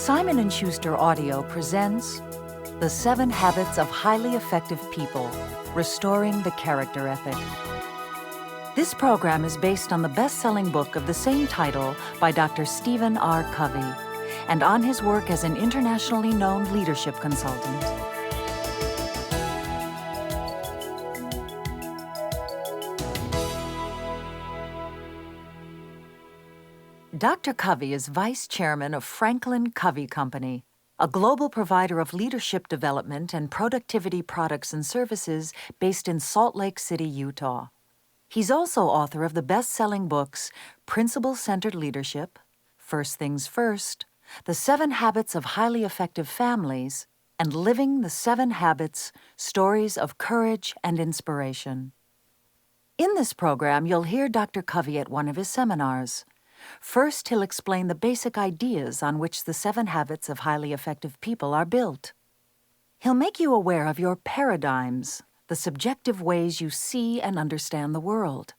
Simon & Schuster Audio presents The 7 Habits of Highly Effective People, Restoring the Character Ethic. This program is based on the best-selling book of the same title by Dr. Stephen R. Covey, and on his work as an internationally known leadership consultant. Dr. Covey is vice chairman of Franklin Covey Company, a global provider of leadership development and productivity products and services based in Salt Lake City, Utah. He's also author of the best-selling books Principle-Centered Leadership, First Things First, The 7 Habits of Highly Effective Families, and Living the 7 Habits, Stories of Courage and Inspiration. In this program, you'll hear Dr. Covey at one of his seminars. First, he'll explain the basic ideas on which the 7 habits of highly effective people are built. He'll make you aware of your paradigms, the subjective ways you see and understand the world.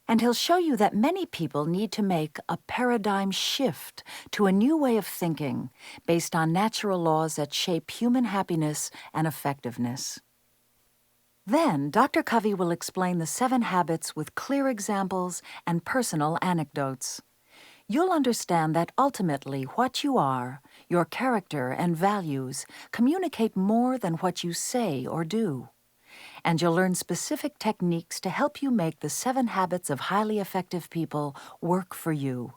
And he'll show you that many people need to make a paradigm shift to a new way of thinking based on natural laws that shape human happiness and effectiveness. Then, Dr. Covey will explain the 7 habits with clear examples and personal anecdotes. You'll understand that ultimately what you are, your character and values, communicate more than what you say or do. And you'll learn specific techniques to help you make the 7 habits of highly effective people work for you.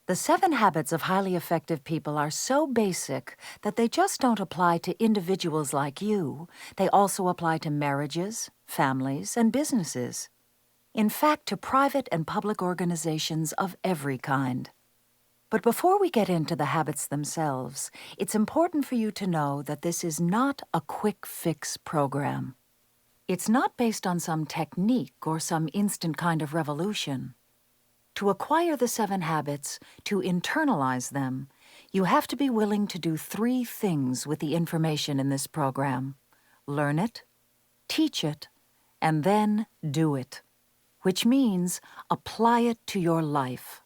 The 7 habits of highly effective people are so basic that they just don't apply to individuals like you. They also apply to marriages, families, and businesses. In fact, to private and public organizations of every kind. But before we get into the habits themselves, it's important for you to know that this is not a quick fix program. It's not based on some technique or some instant kind of revolution. To acquire the 7 habits, to internalize them, you have to be willing to do 3 things with the information in this program. Learn it, teach it, and then do it. Which means apply it to your life.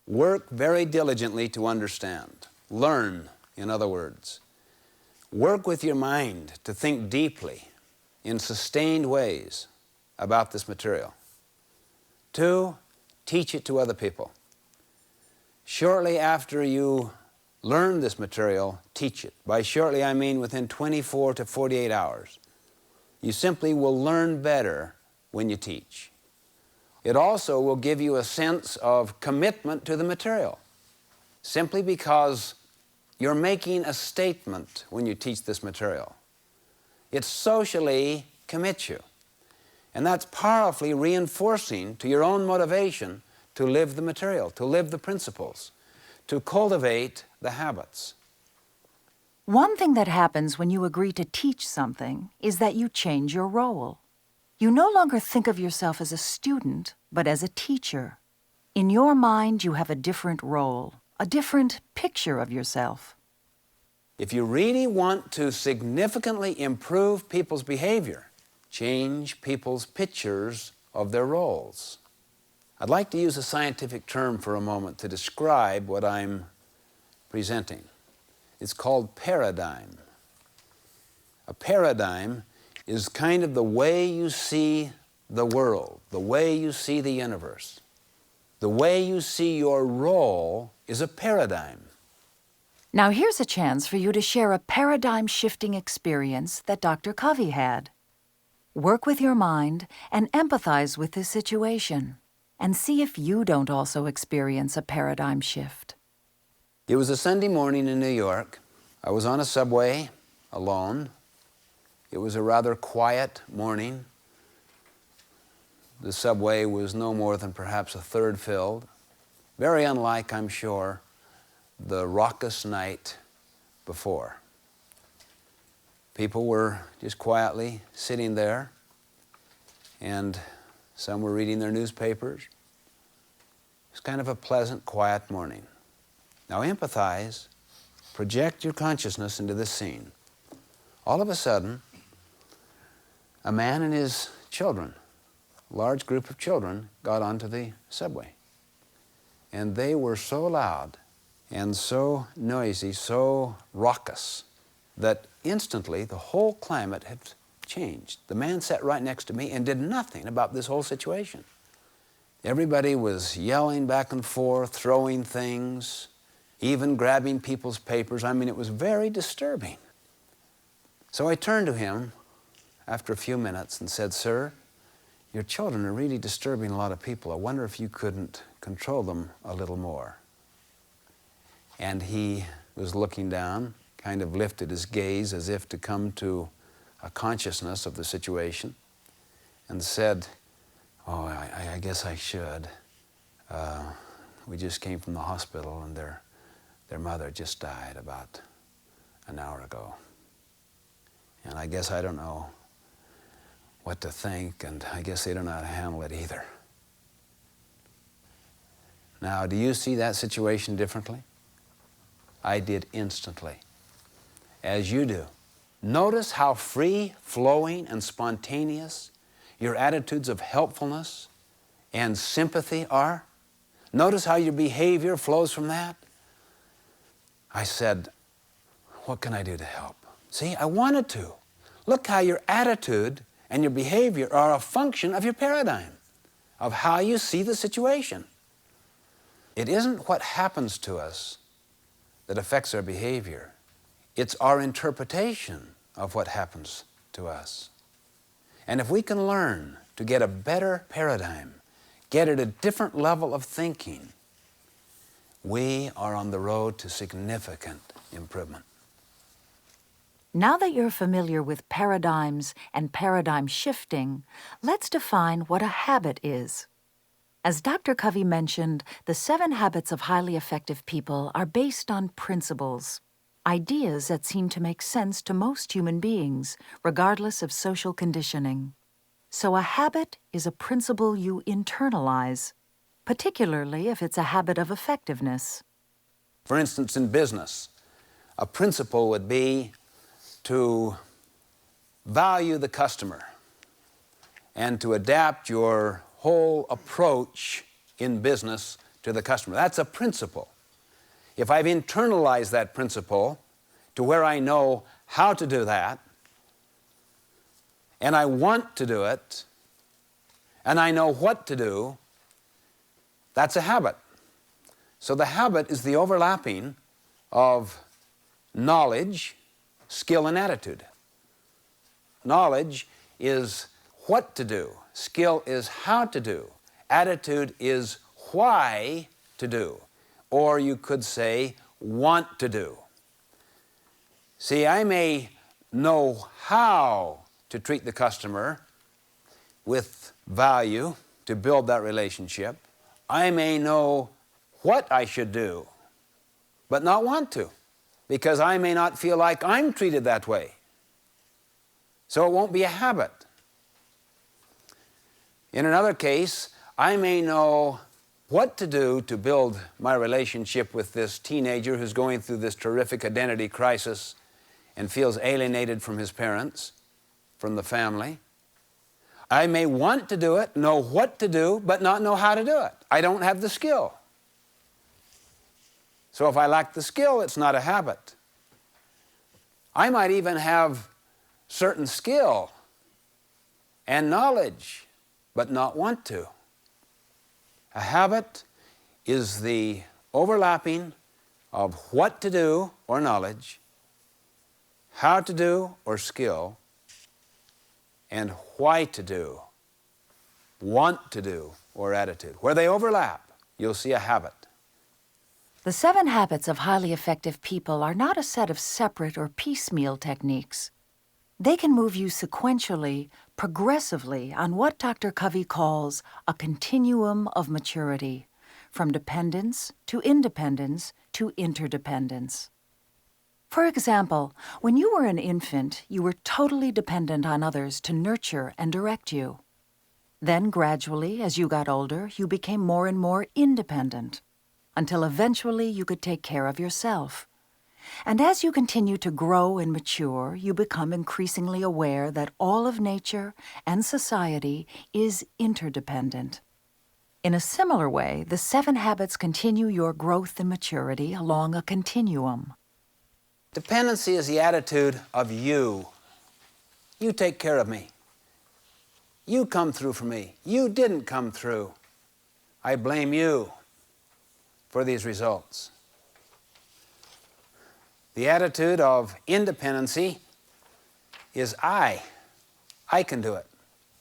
Work very diligently to understand. Learn, in other words. Work with your mind to think deeply in sustained ways about this material. 2, teach it to other people. Shortly after you learn this material, teach it. By shortly, I mean within 24 to 48 hours. You simply will learn better when you teach. It also will give you a sense of commitment to the material, simply because you're making a statement when you teach this material. It socially commits you, and that's powerfully reinforcing to your own motivation to live the material, to live the principles, to cultivate the habits. One thing that happens when you agree to teach something is that you change your role. You no longer think of yourself as a student, but as a teacher. In your mind, you have a different role, a different picture of yourself. If you really want to significantly improve people's behavior, change people's pictures of their roles. I'd like to use a scientific term for a moment to describe what I'm presenting. It's called paradigm. A paradigm is kind of the way you see the world, the way you see the universe. The way you see your role is a paradigm. Now here's a chance for you to share a paradigm-shifting experience that Dr. Covey had. Work with your mind and empathize with this situation, and see if you don't also experience a paradigm shift. It was a Sunday morning in New York. I was on a subway, alone. It was a rather quiet morning. The subway was no more than perhaps a third filled. Very unlike, I'm sure, the raucous night before. People were just quietly sitting there, and some were reading their newspapers. It was kind of a pleasant, quiet morning. Now empathize, project your consciousness into this scene. All of a sudden, a man and his children, a large group of children, got onto the subway. And they were so loud and so noisy, so raucous, that instantly the whole climate had changed. The man sat right next to me and did nothing about this whole situation. Everybody was yelling back and forth, throwing things, even grabbing people's papers. I mean, it was very disturbing. So I turned to him after a few minutes and said, "Sir, your children are really disturbing a lot of people. I wonder if you couldn't control them a little more." And he was looking down, kind of lifted his gaze as if to come to a consciousness of the situation, and said, "Oh, I guess I should. We just came from the hospital and their mother just died about an hour ago. And I guess I don't know what to think, and I guess they don't know how to handle it either." Now, do you see that situation differently? I did instantly, as you do. Notice how free, flowing, and spontaneous your attitudes of helpfulness and sympathy are. Notice how your behavior flows from that. I said, "What can I do to help?" See, I wanted to. Look how your attitude and your behavior are a function of your paradigm, of how you see the situation. It isn't what happens to us that affects our behavior. It's our interpretation of what happens to us. And if we can learn to get a better paradigm, get at a different level of thinking, we are on the road to significant improvement. Now that you're familiar with paradigms and paradigm shifting, let's define what a habit is. As Dr. Covey mentioned, the 7 habits of highly effective people are based on principles, ideas that seem to make sense to most human beings, regardless of social conditioning. So a habit is a principle you internalize, particularly if it's a habit of effectiveness. For instance, in business, a principle would be to value the customer and to adapt your whole approach in business to the customer. That's a principle. If I've internalized that principle to where I know how to do that, and I want to do it, and I know what to do, that's a habit. So the habit is the overlapping of knowledge, skill, and attitude. Knowledge is what to do. Skill is how to do. Attitude is why to do. Or you could say, want to do. See, I may know how to treat the customer with value to build that relationship. I may know what I should do, but not want to, because I may not feel like I'm treated that way. So it won't be a habit. In another case, I may know what to do to build my relationship with this teenager who's going through this terrific identity crisis and feels alienated from his parents, from the family. I may want to do it, know what to do, but not know how to do it. I don't have the skill. So if I lack the skill, it's not a habit. I might even have certain skill and knowledge, but not want to. A habit is the overlapping of what to do or knowledge, how to do or skill, and why to do, want to do or attitude. Where they overlap, you'll see a habit. The 7 habits of highly effective people are not a set of separate or piecemeal techniques. They can move you sequentially, progressively on what Dr. Covey calls a continuum of maturity, from dependence to independence to interdependence. For example, when you were an infant, you were totally dependent on others to nurture and direct you. Then gradually, as you got older, you became more and more independent, until eventually you could take care of yourself. And as you continue to grow and mature, you become increasingly aware that all of nature and society is interdependent. In a similar way, the 7 habits continue your growth and maturity along a continuum. Dependency is the attitude of you. You take care of me. You come through for me. You didn't come through. I blame you for these results. The attitude of independency is I. I can do it.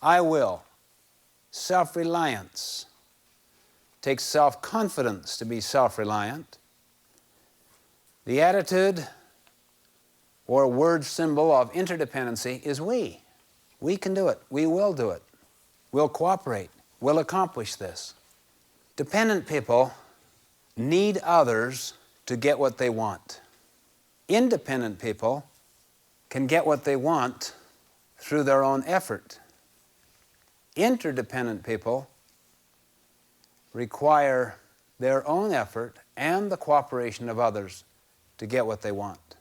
I will. Self-reliance. Takes self-confidence to be self-reliant. The attitude or word symbol of interdependency is we. We can do it. We will do it. We'll cooperate. We'll accomplish this. Dependent people need others to get what they want. Independent people can get what they want through their own effort. Interdependent people require their own effort and the cooperation of others to get what they want.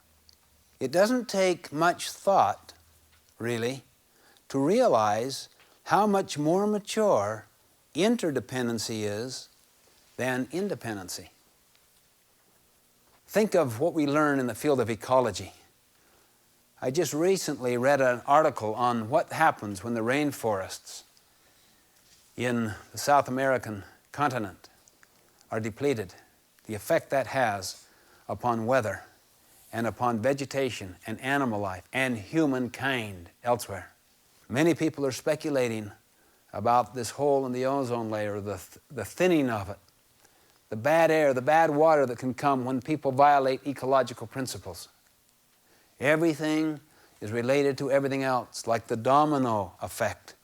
It doesn't take much thought, really, to realize how much more mature interdependency is than independency. Think of what we learn in the field of ecology. I just recently read an article on what happens when the rainforests in the South American continent are depleted, the effect that has upon weather and upon vegetation and animal life and humankind elsewhere. Many people are speculating about this hole in the ozone layer, the thinning of it, the bad air, the bad water that can come when people violate ecological principles. Everything is related to everything else, like the domino effect.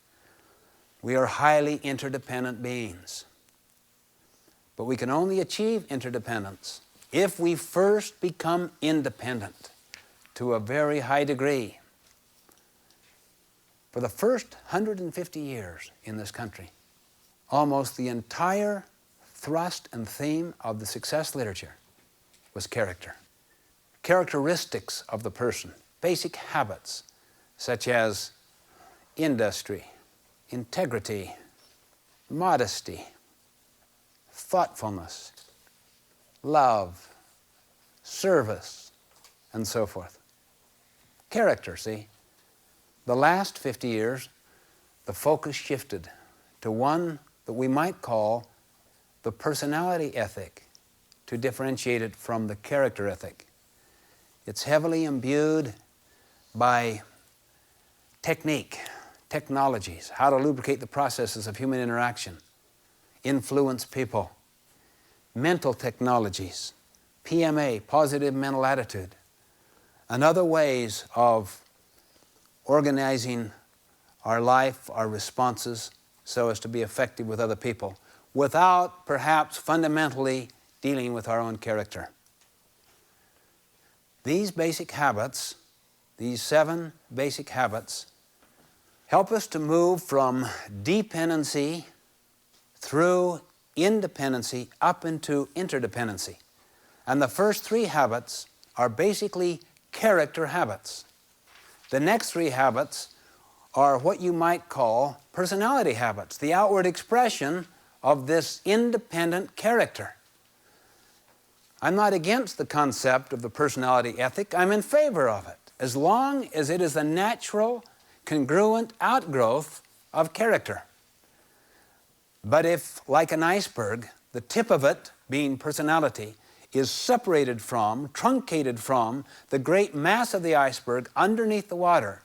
We are highly interdependent beings. But we can only achieve interdependence if we first become independent to a very high degree. For the first 150 years in this country, almost the entire thrust and theme of the success literature was character. Characteristics of the person, basic habits such as industry, integrity, modesty, thoughtfulness, love, service, and so forth. Character, see? The last 50 years, the focus shifted to one that we might call the personality ethic, to differentiate it from the character ethic. It's heavily imbued by technique, technologies, how to lubricate the processes of human interaction, influence people, mental technologies, PMA, positive mental attitude, and other ways of organizing our life, our responses, so as to be effective with other people, without perhaps fundamentally dealing with our own character. These basic habits, these 7 basic habits, help us to move from dependency through independency up into interdependency. And the first 3 habits are basically character habits. The next 3 habits are what you might call personality habits, the outward expression of this independent character. I'm not against the concept of the personality ethic. I'm in favor of it, as long as it is a natural, congruent outgrowth of character. But if, like an iceberg, the tip of it, being personality, is separated from, truncated from, the great mass of the iceberg underneath the water,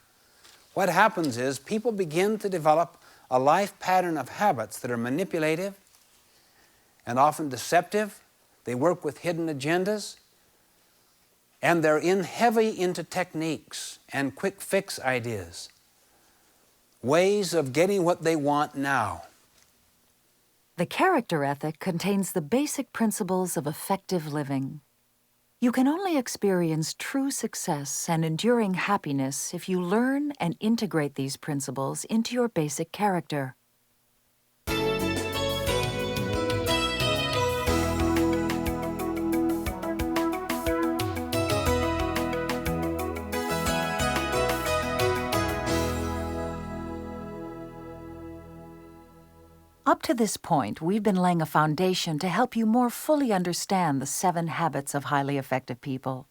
what happens is people begin to develop a life pattern of habits that are manipulative and often deceptive. They work with hidden agendas, and they're heavy into techniques and quick fix ideas, ways of getting what they want now. The character ethic contains the basic principles of effective living. You can only experience true success and enduring happiness if you learn and integrate these principles into your basic character. Up to this point, we've been laying a foundation to help you more fully understand the 7 habits of highly effective people.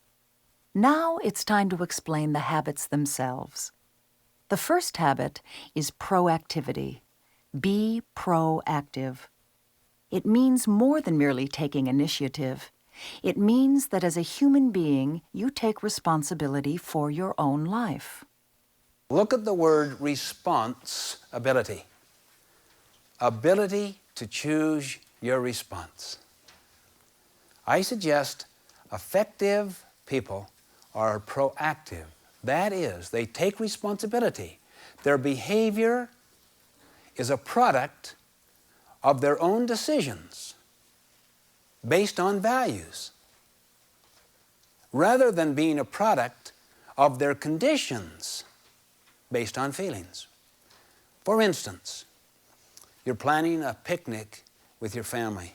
Now it's time to explain the habits themselves. The first habit is proactivity. Be proactive. It means more than merely taking initiative. It means that as a human being, you take responsibility for your own life. Look at the word responsibility. Ability to choose your response. I suggest effective people are proactive. That is, they take responsibility. Their behavior is a product of their own decisions based on values, rather than being a product of their conditions based on feelings. For instance, you're planning a picnic with your family.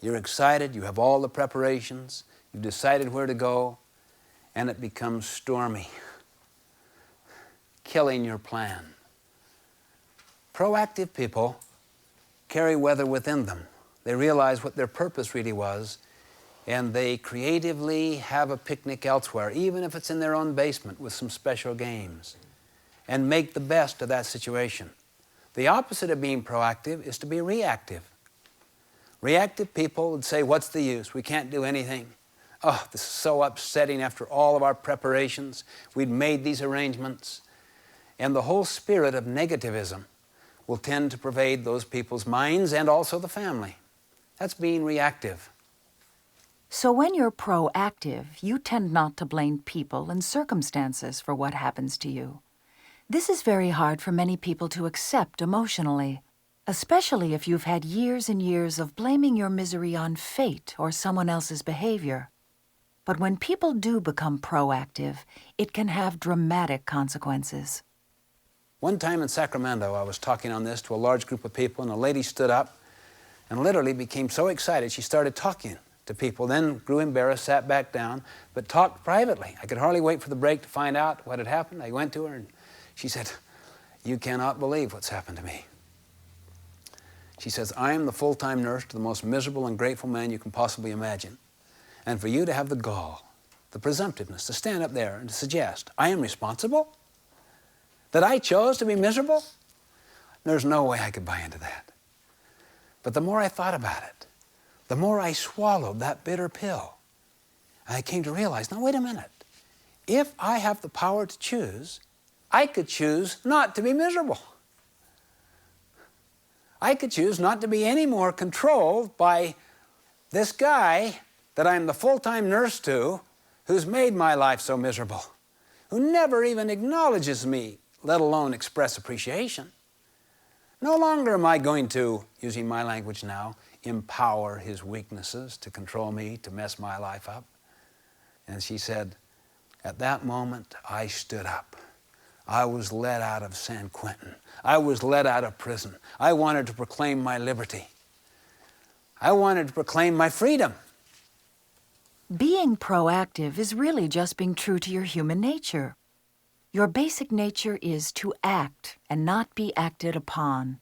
You're excited, you have all the preparations, you've decided where to go, and it becomes stormy, killing your plan. Proactive people carry weather within them. They realize what their purpose really was, and they creatively have a picnic elsewhere, even if it's in their own basement with some special games, and make the best of that situation. The opposite of being proactive is to be reactive. Reactive people would say, what's the use? We can't do anything. Oh, this is so upsetting after all of our preparations. We'd made these arrangements. And the whole spirit of negativism will tend to pervade those people's minds and also the family. That's being reactive. So when you're proactive, you tend not to blame people and circumstances for what happens to you. This is very hard for many people to accept emotionally, especially if you've had years and years of blaming your misery on fate or someone else's behavior. But when people do become proactive, it can have dramatic consequences. One time in Sacramento, I was talking on this to a large group of people, and a lady stood up and literally became so excited she started talking to people, then grew embarrassed, sat back down, but talked privately. I could hardly wait for the break to find out what had happened. I went to her and she said, "You cannot believe what's happened to me." She says, "I am the full-time nurse to the most miserable and grateful man you can possibly imagine. And for you to have the gall, the presumptiveness, to stand up there and to suggest I am responsible? That I chose to be miserable? There's no way I could buy into that." But the more I thought about it, the more I swallowed that bitter pill. And I came to realize, now wait a minute. If I have the power to choose, I could choose not to be miserable. I could choose not to be any more controlled by this guy that I'm the full-time nurse to, who's made my life so miserable, who never even acknowledges me, let alone express appreciation. No longer am I going to, using my language now, empower his weaknesses to control me, to mess my life up. And she said, at that moment, I stood up. I was let out of San Quentin. I was let out of prison. I wanted to proclaim my liberty. I wanted to proclaim my freedom. Being proactive is really just being true to your human nature. Your basic nature is to act and not be acted upon.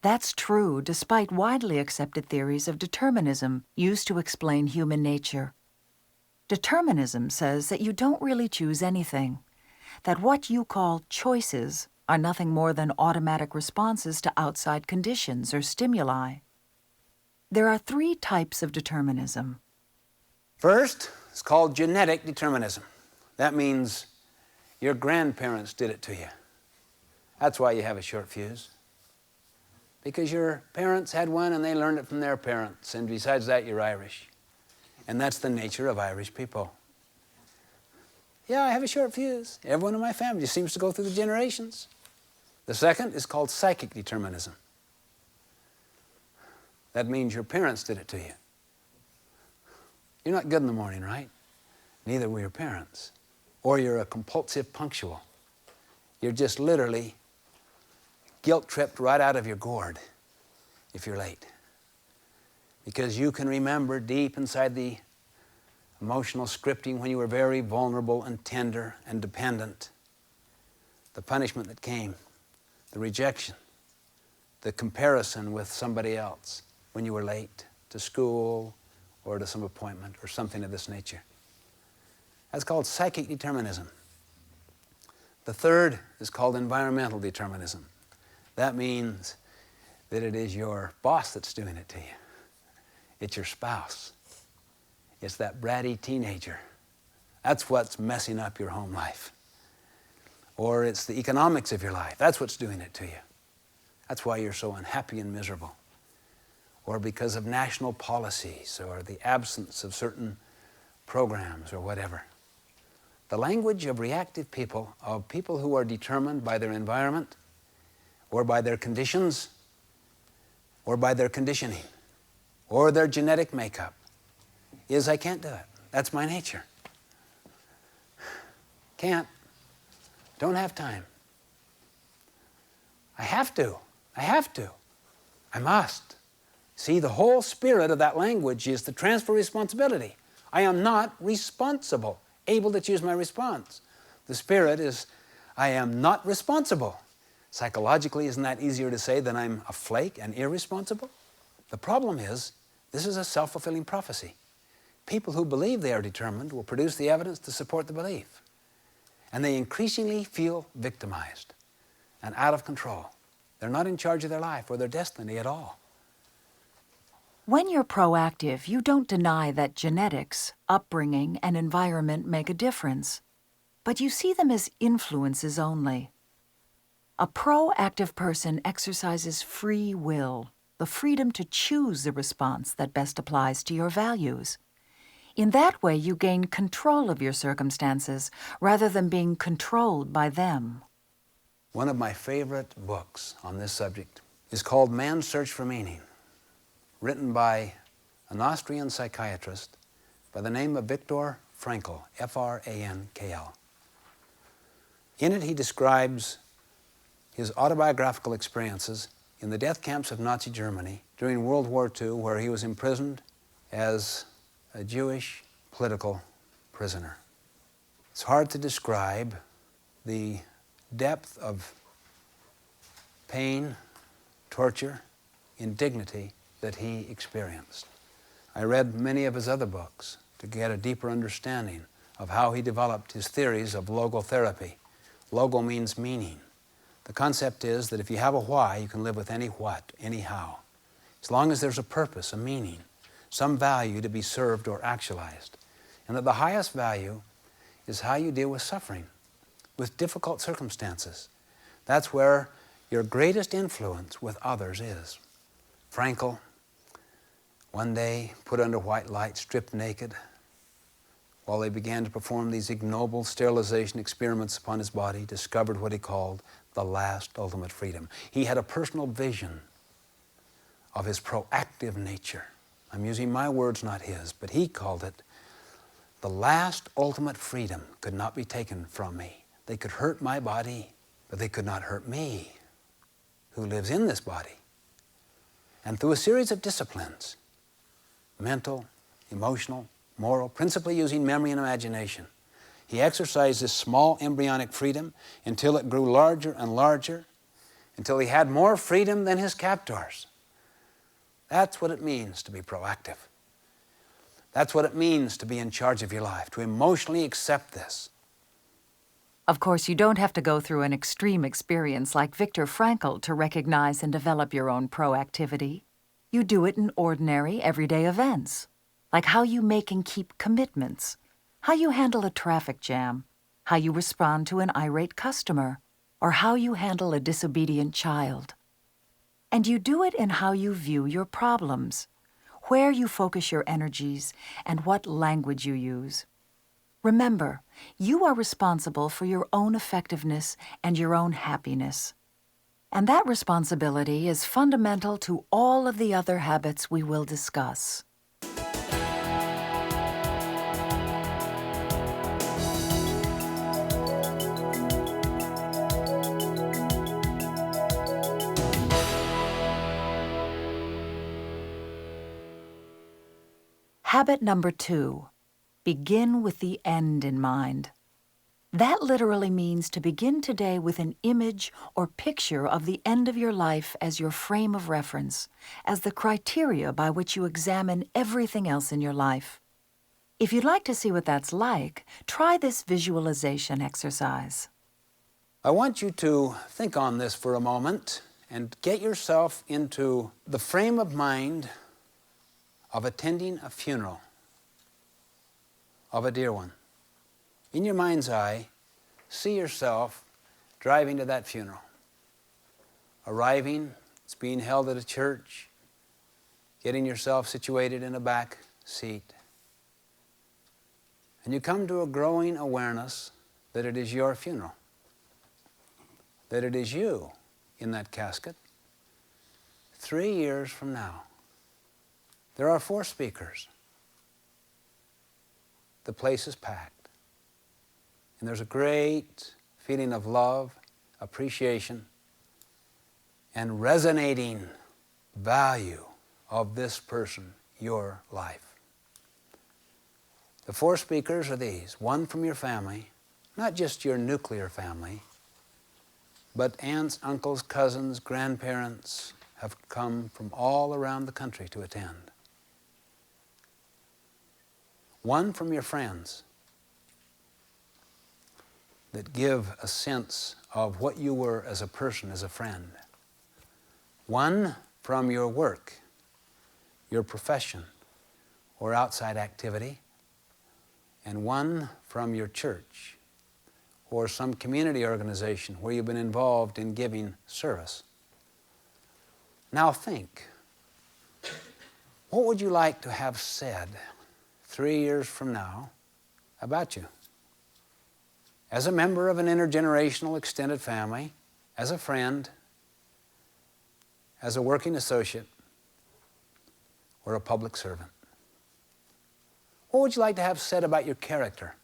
That's true despite widely accepted theories of determinism used to explain human nature. Determinism says that you don't really choose anything, that what you call choices are nothing more than automatic responses to outside conditions or stimuli. There are 3 types of determinism. First, it's called genetic determinism. That means your grandparents did it to you. That's why you have a short fuse. Because your parents had one and they learned it from their parents, and besides that, you're Irish. And that's the nature of Irish people. Yeah, I have a short fuse. Everyone in my family just seems to go through the generations. The second is called psychic determinism. That means your parents did it to you. You're not good in the morning, right? Neither were your parents. Or you're a compulsive punctual. You're just literally guilt-tripped right out of your gourd if you're late. Because you can remember deep inside the emotional scripting when you were very vulnerable and tender and dependent, the punishment that came, the rejection, the comparison with somebody else when you were late to school or to some appointment or something of this nature. That's called psychic determinism. The third is called environmental determinism. That means that it is your boss that's doing it to you. It's your spouse. It's that bratty teenager. That's what's messing up your home life. Or it's the economics of your life. That's what's doing it to you. That's why you're so unhappy and miserable. Or because of national policies or the absence of certain programs or whatever. The language of reactive people, of people who are determined by their environment or by their conditions or by their conditioning or their genetic makeup, is I can't do it. That's my nature. Can't. Don't have time. I have to. I have to. I must. See, the whole spirit of that language is the transfer of responsibility. I am not responsible, able to choose my response. The spirit is, I am not responsible. Psychologically, isn't that easier to say than I'm a flake and irresponsible? The problem is, this is a self-fulfilling prophecy. People who believe they are determined will produce the evidence to support the belief. And they increasingly feel victimized and out of control. They're not in charge of their life or their destiny at all. When you're proactive, you don't deny that genetics, upbringing, and environment make a difference, but you see them as influences only. A proactive person exercises free will, the freedom to choose the response that best applies to your values. In that way, you gain control of your circumstances rather than being controlled by them. One of my favorite books on this subject is called Man's Search for Meaning, written by an Austrian psychiatrist by the name of Viktor Frankl, F-R-A-N-K-L. In it, he describes his autobiographical experiences in the death camps of Nazi Germany during World War II, where he was imprisoned as a Jewish political prisoner. It's hard to describe the depth of pain, torture, indignity that he experienced. I read many of his other books to get a deeper understanding of how he developed his theories of logotherapy. Logo means meaning. The concept is that if you have a why, you can live with any what, any how. As long as there's a purpose, a meaning, some value to be served or actualized. And that the highest value is how you deal with suffering, with difficult circumstances. That's where your greatest influence with others is. Frankl, one day put under white light, stripped naked, while they began to perform these ignoble sterilization experiments upon his body, discovered what he called the last ultimate freedom. He had a personal vision of his proactive nature. I'm using my words, not his, but he called it the last ultimate freedom could not be taken from me. They could hurt my body, but they could not hurt me, who lives in this body. And through a series of disciplines, mental, emotional, moral, principally using memory and imagination, he exercised this small embryonic freedom until it grew larger and larger, until he had more freedom than his captors. That's what it means to be proactive. That's what it means to be in charge of your life, to emotionally accept this. Of course, you don't have to go through an extreme experience like Viktor Frankl to recognize and develop your own proactivity. You do it in ordinary, everyday events, like how you make and keep commitments, how you handle a traffic jam, how you respond to an irate customer, or how you handle a disobedient child. And you do it in how you view your problems, where you focus your energies, and what language you use. Remember, you are responsible for your own effectiveness and your own happiness. And that responsibility is fundamental to all of the other habits we will discuss. Habit number 2, begin with the end in mind. That literally means to begin today with an image or picture of the end of your life as your frame of reference, as the criteria by which you examine everything else in your life. If you'd like to see what that's like, try this visualization exercise. I want you to think on this for a moment and get yourself into the frame of mind of attending a funeral of a dear one. In your mind's eye, see yourself driving to that funeral. Arriving, it's being held at a church, getting yourself situated in a back seat. And you come to a growing awareness that it is your funeral, that it is you in that casket 3 years from now. There are 4 speakers. The place is packed. And there's a great feeling of love, appreciation, and resonating value of this person, your life. The 4 speakers are these: 1 from your family, not just your nuclear family, but aunts, uncles, cousins, grandparents have come from all around the country to attend. 1 from your friends that give a sense of what you were as a person, as a friend. 1 from your work, your profession, or outside activity. And 1 from your church or some community organization where you've been involved in giving service. Now think, what would you like to have said 3 years from now about you? As a member of an intergenerational extended family, as a friend, as a working associate, or a public servant. What would you like to have said about your character,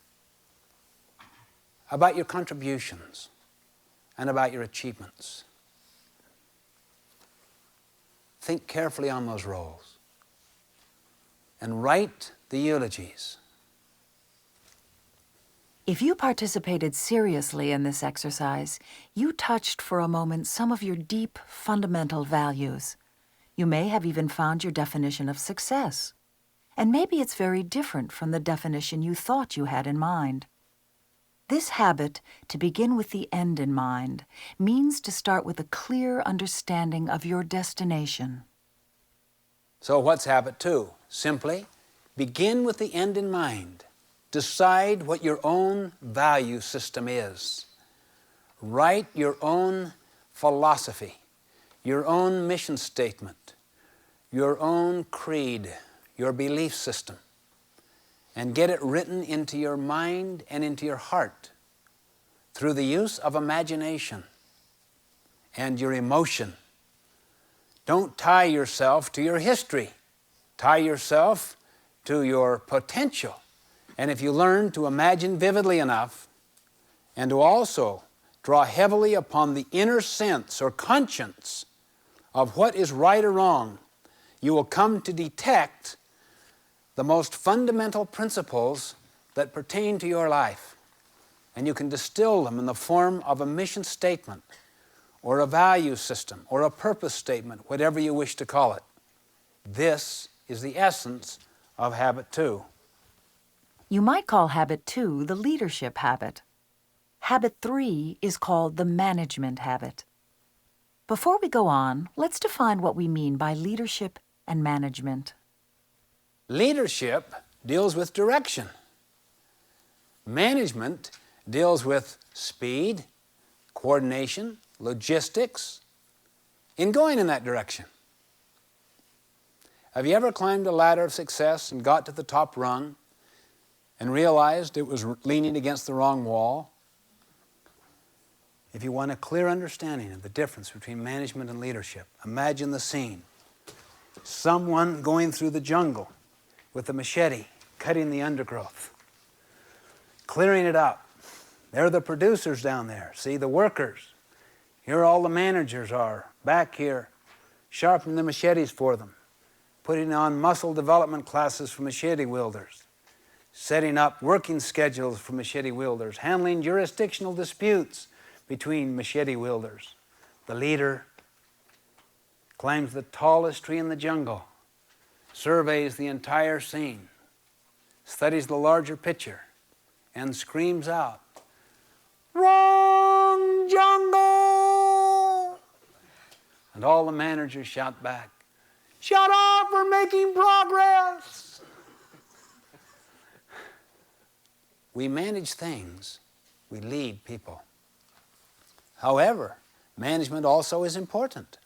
about your contributions, and about your achievements? Think carefully on those roles and write the eulogies. If you participated seriously in this exercise, you touched for a moment some of your deep, fundamental values. You may have even found your definition of success. And maybe it's very different from the definition you thought you had in mind. This habit, to begin with the end in mind, means to start with a clear understanding of your destination. So what's habit 2? Simply begin with the end in mind. Decide what your own value system is. Write your own philosophy, your own mission statement, your own creed, your belief system, and get it written into your mind and into your heart through the use of imagination and your emotion. Don't tie yourself to your history. Tie yourself to your potential. And if you learn to imagine vividly enough and to also draw heavily upon the inner sense or conscience of what is right or wrong, you will come to detect the most fundamental principles that pertain to your life. And you can distill them in the form of a mission statement or a value system or a purpose statement, whatever you wish to call it. This is the essence of habit 2. You might call habit 2 the leadership habit. Habit 3 is called the management habit. Before we go on, let's define what we mean by leadership and management. Leadership deals with direction. Management deals with speed, coordination, logistics, in going in that direction. Have you ever climbed a ladder of success and got to the top rung and realized it was leaning against the wrong wall? If you want a clear understanding of the difference between management and leadership, imagine the scene. Someone going through the jungle with a machete, cutting the undergrowth, clearing it up. There are the producers down there. See, the workers. Here all the managers are, back here, sharpening the machetes for them, putting on muscle development classes for machete wielders. setting up working schedules for machete wielders, handling jurisdictional disputes between machete wielders. The leader climbs the tallest tree in the jungle, surveys the entire scene, studies the larger picture, and screams out, "Wrong jungle!" And all the managers shout back, "Shut up, we're making progress!" We manage things, we lead people. However, management also is important.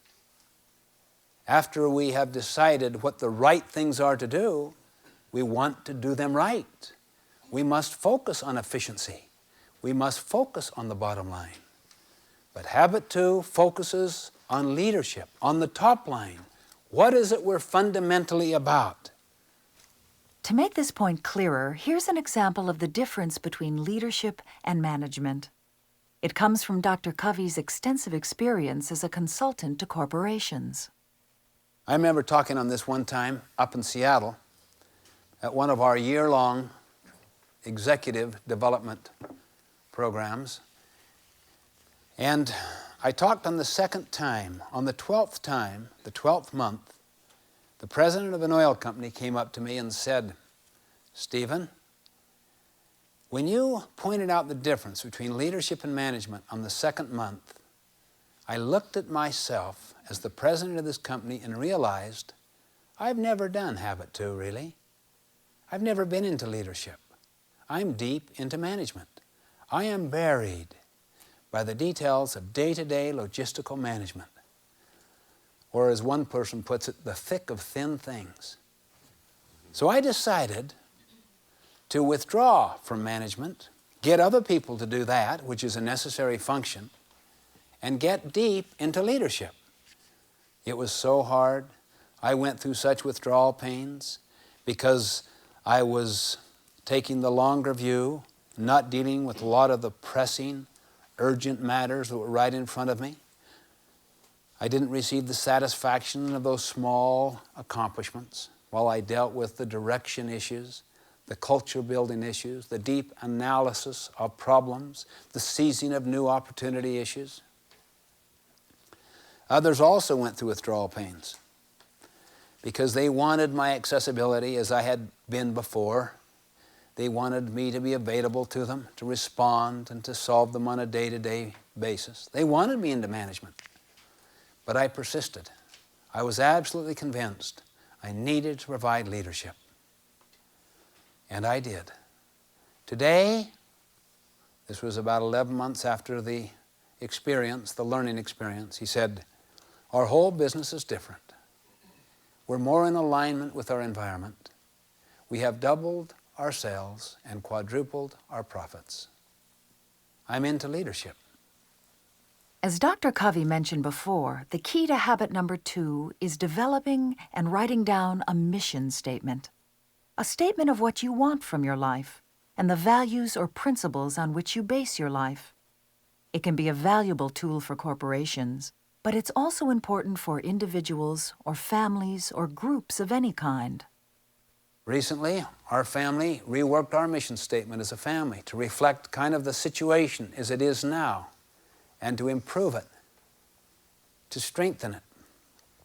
After we have decided what the right things are to do, we want to do them right. We must focus on efficiency. We must focus on the bottom line. But Habit 2 focuses on leadership, on the top line. What is it we're fundamentally about? To make this point clearer, here's an example of the difference between leadership and management. It comes from Dr. Covey's extensive experience as a consultant to corporations. I remember talking on this one time up in Seattle at one of our year-long executive development programs. And I talked on the second time. On the 12th time, the 12th month, the president of an oil company came up to me and said, "Stephen, when you pointed out the difference between leadership and management on the second month, I looked at myself as the president of this company and realized I've never done Habit 2, really. I've never been into leadership. I'm deep into management. I am buried by the details of day-to-day logistical management. Or as one person puts it, the thick of thin things." So I decided to withdraw from management, get other people to do that, which is a necessary function, and get deep into leadership. It was so hard. I went through such withdrawal pains because I was taking the longer view, not dealing with a lot of the pressing, urgent matters that were right in front of me. I didn't receive the satisfaction of those small accomplishments while I dealt with the direction issues, the culture building issues, the deep analysis of problems, the seizing of new opportunity issues. Others also went through withdrawal pains because they wanted my accessibility as I had been before. They wanted me to be available to them, to respond and to solve them on a day-to-day basis. They wanted me into management, but I persisted. I was absolutely convinced I needed to provide leadership, and I did. Today, this was about 11 months after the experience, the learning experience, he said, "Our whole business is different. We're more in alignment with our environment. We have doubled our sales and quadrupled our profits. I'm into leadership." As Dr. Covey mentioned before, the key to habit number 2 is developing and writing down a mission statement. A statement of what you want from your life and the values or principles on which you base your life. It can be a valuable tool for corporations, but it's also important for individuals or families or groups of any kind. Recently, our family reworked our mission statement as a family to reflect kind of the situation as it is now and to improve it, to strengthen it.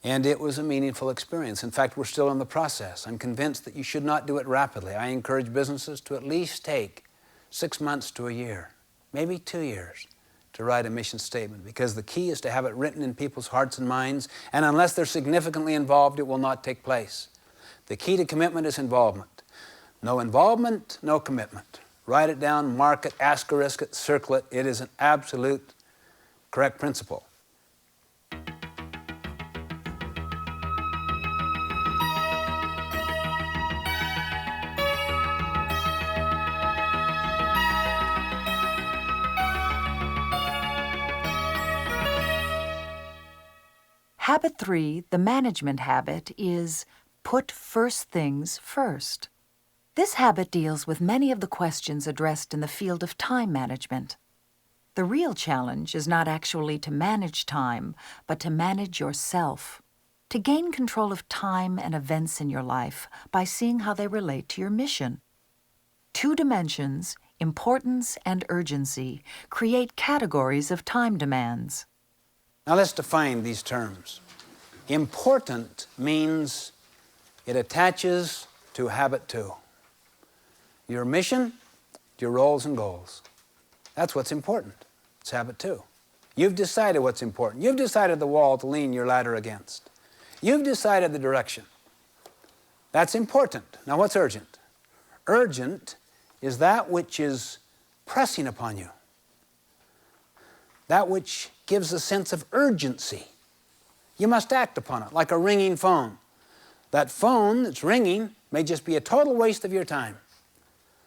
And it was a meaningful experience. In fact, we're still in the process. I'm convinced that you should not do it rapidly. I encourage businesses to at least take 6 months to a year, maybe 2 years, to write a mission statement, because the key is to have it written in people's hearts and minds, and unless they're significantly involved, it will not take place. The key to commitment is involvement. No involvement, no commitment. Write it down, mark it, asterisk it, circle it. It is an absolute correct principle. Habit 3, the management habit, is put first things first. This habit deals with many of the questions addressed in the field of time management. The real challenge is not actually to manage time, but to manage yourself, to gain control of time and events in your life by seeing how they relate to your mission. Two dimensions, importance and urgency, create categories of time demands. Now let's define these terms. Important means it attaches to habit 2. Your mission, your roles and goals. That's what's important. It's habit 2. You've decided what's important. You've decided the wall to lean your ladder against. You've decided the direction. That's important. Now what's urgent? Urgent is that which is pressing upon you. That which gives a sense of urgency. You must act upon it, like a ringing phone. That phone that's ringing may just be a total waste of your time.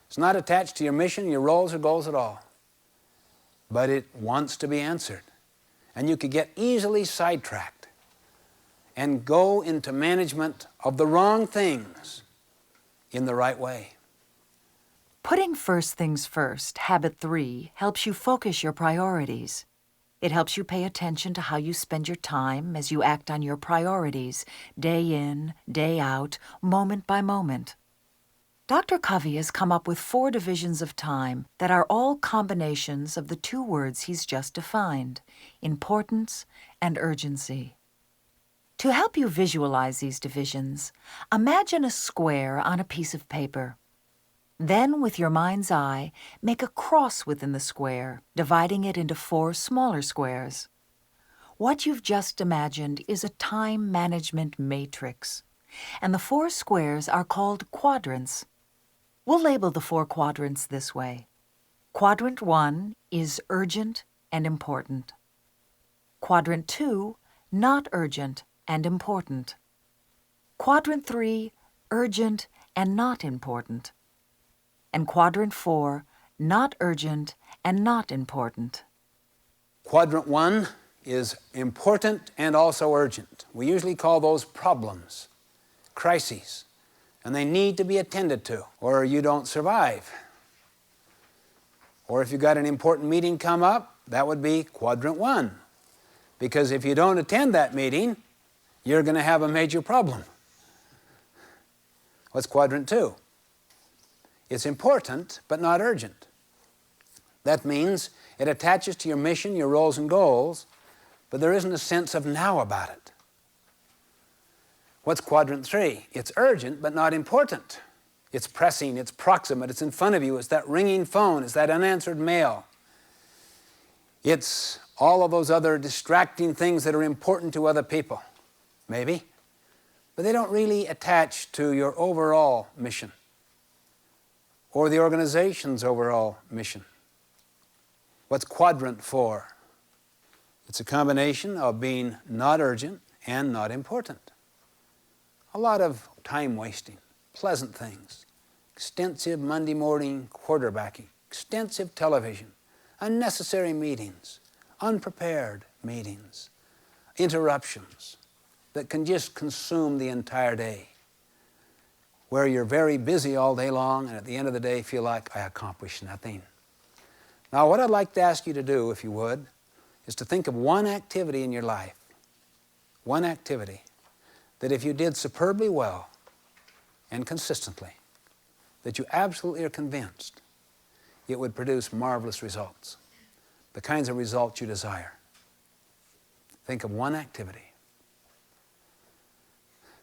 It's not attached to your mission, your roles or goals at all. But it wants to be answered. And you could get easily sidetracked and go into management of the wrong things in the right way. Putting first things first, habit 3, helps you focus your priorities. It helps you pay attention to how you spend your time as you act on your priorities, day in, day out, moment by moment. Dr. Covey has come up with 4 divisions of time that are all combinations of the 2 words he's just defined, importance and urgency. To help you visualize these divisions, imagine a square on a piece of paper. Then, with your mind's eye, make a cross within the square, dividing it into 4 smaller squares. What you've just imagined is a time management matrix, and the 4 squares are called quadrants. We'll label the 4 quadrants this way. Quadrant 1 is urgent and important. Quadrant 2, not urgent and important. Quadrant 3, urgent and not important. And Quadrant 4, not urgent and not important. Quadrant 1 is important and also urgent. We usually call those problems, crises, and they need to be attended to, or you don't survive. Or if you've got an important meeting come up, that would be Quadrant 1. Because if you don't attend that meeting, you're going to have a major problem. What's Quadrant 2? It's important, but not urgent. That means it attaches to your mission, your roles and goals, but there isn't a sense of now about it. What's Quadrant 3? It's urgent, but not important. It's pressing, it's proximate, it's in front of you, it's that ringing phone, it's that unanswered mail. It's all of those other distracting things that are important to other people, maybe, but they don't really attach to your overall mission or the organization's overall mission. What's Quadrant 4? It's a combination of being not urgent and not important. A lot of time wasting, pleasant things, extensive Monday morning quarterbacking, extensive television, unnecessary meetings, unprepared meetings, interruptions that can just consume the entire day, where you're very busy all day long and at the end of the day feel like I accomplished nothing. Now what I'd like to ask you to do, if you would, is to think of one activity in your life, one activity, that if you did superbly well and consistently, that you absolutely are convinced it would produce marvelous results, the kinds of results you desire. Think of one activity.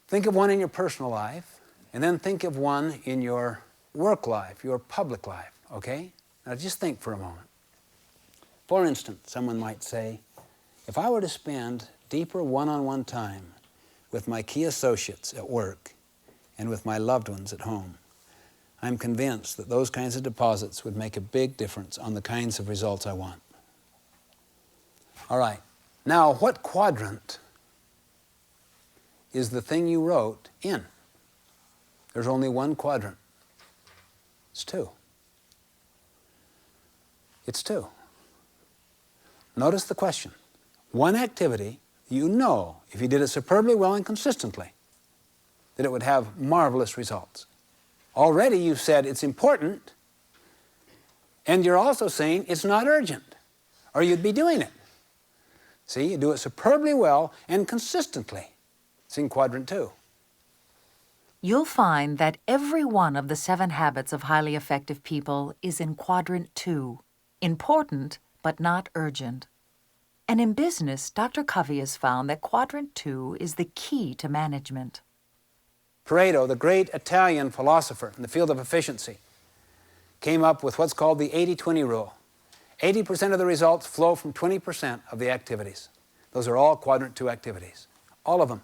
Think of one in your personal life, and then think of one in your work life, your public life, okay? Now just think for a moment. For instance, someone might say, if I were to spend deeper one-on-one time with my key associates at work and with my loved ones at home, I'm convinced that those kinds of deposits would make a big difference on the kinds of results I want. All right, now what quadrant is the thing you wrote in? There's only one quadrant. It's 2. It's 2. Notice the question. One activity you know, if you did it superbly well and consistently, that it would have marvelous results. Already you've said it's important, and you're also saying it's not urgent, or you'd be doing it. See, you do it superbly well and consistently. It's in Quadrant 2. you'll find that every one of the 7 habits of highly effective people is in quadrant 2, important but not urgent. And in business, Dr. Covey has found that quadrant 2 is the key to management. Pareto, the great Italian philosopher in the field of efficiency, came up with what's called the 80-20 rule. 80% of the results flow from 20% of the activities. Those are all quadrant 2 activities, all of them.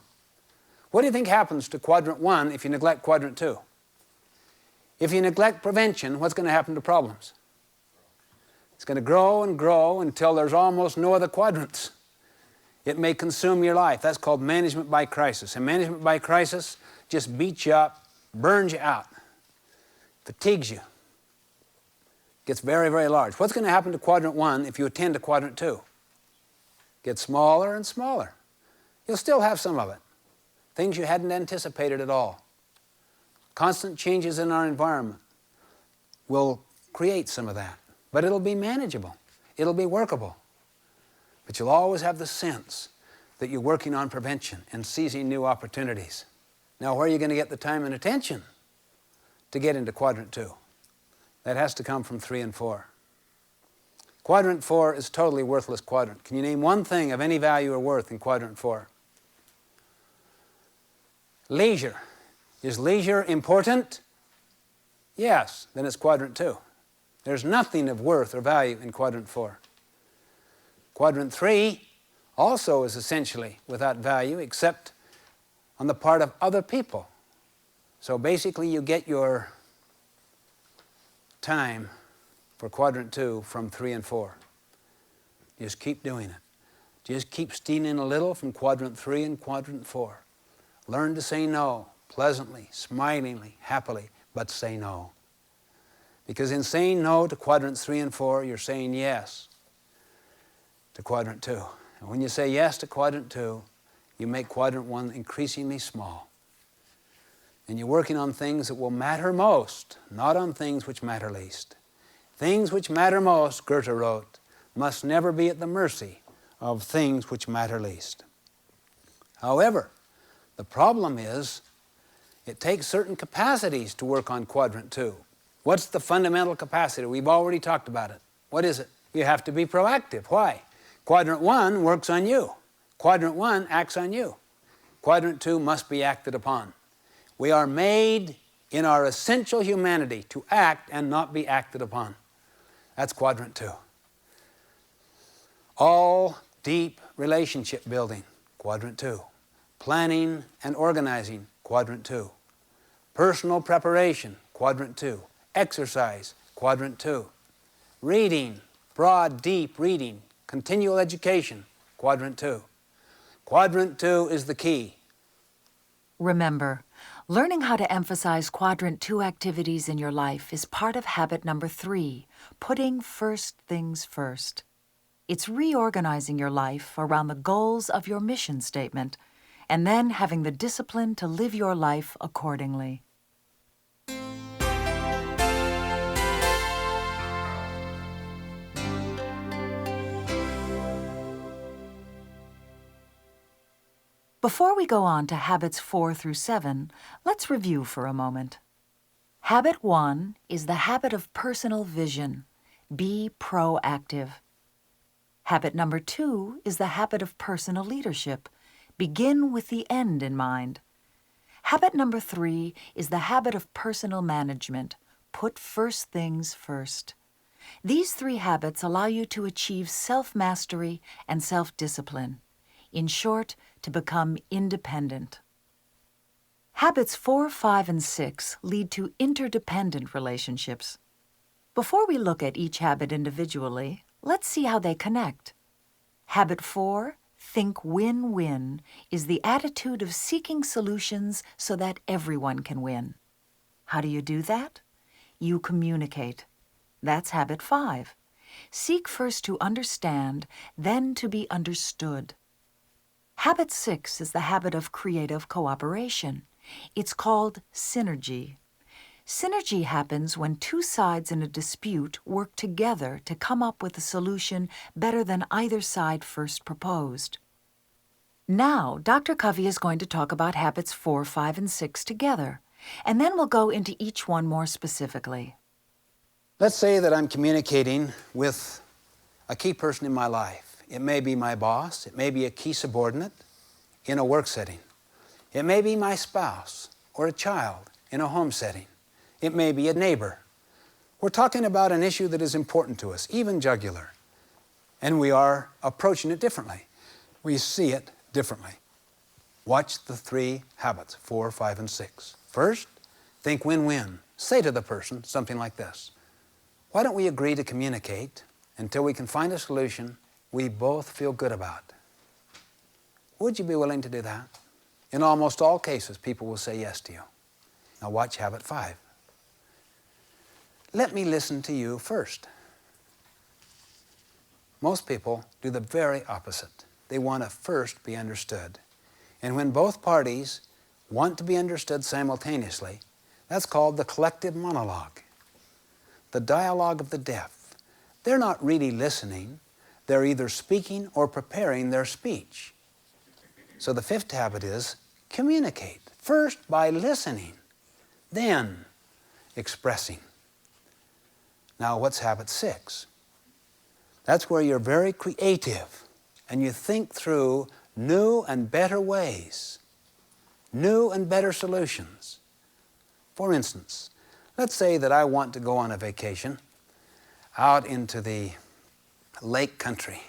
What do you think happens to quadrant 1 if you neglect quadrant 2? If you neglect prevention, what's going to happen to problems? It's going to grow and grow until there's almost no other quadrants. It may consume your life. That's called management by crisis. And management by crisis just beats you up, burns you out, fatigues you, gets very, very large. What's going to happen to quadrant 1 if you attend to quadrant 2? Gets smaller and smaller. You'll still have some of it. Things you hadn't anticipated at all. Constant changes in our environment will create some of that. But it'll be manageable. It'll be workable. But you'll always have the sense that you're working on prevention and seizing new opportunities. Now, where are you going to get the time and attention to get into quadrant 2? That has to come from 3 and 4. Quadrant 4 is totally worthless quadrant. Can you name one thing of any value or worth in quadrant 4? Leisure. Is leisure important? Yes, then it's quadrant 2. There's nothing of worth or value in quadrant 4. Quadrant 3 also is essentially without value except on the part of other people. So basically you get your time for quadrant 2 from 3 and 4. Just keep doing it. Just keep stealing a little from quadrant 3 and quadrant 4. Learn to say no, pleasantly, smilingly, happily, but say no. Because in saying no to quadrants 3 and 4, you're saying yes to quadrant 2. And when you say yes to quadrant 2, you make quadrant 1 increasingly small. And you're working on things that will matter most, not on things which matter least. Things which matter most, Goethe wrote, must never be at the mercy of things which matter least. However, the problem is it takes certain capacities to work on quadrant 2. What's the fundamental capacity? We've already talked about it. What is it? You have to be proactive. Why? Quadrant 1 works on you. Quadrant 1 acts on you. Quadrant 2 must be acted upon. We are made in our essential humanity to act and not be acted upon. That's quadrant 2. All deep relationship building, quadrant 2. Planning and organizing, quadrant 2. Personal preparation, quadrant 2. Exercise, quadrant 2. Reading, broad, deep reading, continual education, quadrant 2. Quadrant 2 is the key. Remember, learning how to emphasize quadrant 2 activities in your life is part of habit number 3, putting first things first. It's reorganizing your life around the goals of your mission statement and then having the discipline to live your life accordingly. Before we go on to habits 4 through 7, let's review for a moment. Habit 1 is the habit of personal vision. Be proactive. Habit number 2 is the habit of personal leadership. Begin with the end in mind. Habit number 3 is the habit of personal management. Put first things first. These 3 habits allow you to achieve self-mastery and self-discipline. In short, to become independent. Habits 4, 5, and 6 lead to interdependent relationships. Before we look at each habit individually, let's see how they connect. Habit 4, think win-win, is the attitude of seeking solutions so that everyone can win. How do you do that? You communicate. That's habit 5. Seek first to understand, then to be understood. Habit 6 is the habit of creative cooperation. It's called synergy. Synergy happens when 2 sides in a dispute work together to come up with a solution better than either side first proposed. Now, Dr. Covey is going to talk about habits 4, 5, and 6 together, and then we'll go into each one more specifically. Let's say that I'm communicating with a key person in my life. It may be my boss, it may be a key subordinate in a work setting. It may be my spouse or a child in a home setting. It may be a neighbor. We're talking about an issue that is important to us, even jugular, and we are approaching it differently. We see it differently. Watch the 3 habits, 4, 5, and 6. First, think win-win. Say to the person something like this: why don't we agree to communicate until we can find a solution we both feel good about? Would you be willing to do that? In almost all cases, people will say yes to you. Now watch habit 5. Let me listen to you first. Most people do the very opposite. They want to first be understood. And when both parties want to be understood simultaneously, that's called the collective monologue, the dialogue of the deaf. They're not really listening. They're either speaking or preparing their speech. So the 5th habit is communicate. First by listening, then expressing. Now what's habit 6? That's where you're very creative and you think through new and better ways, new and better solutions. For instance, let's say that I want to go on a vacation out into the lake country,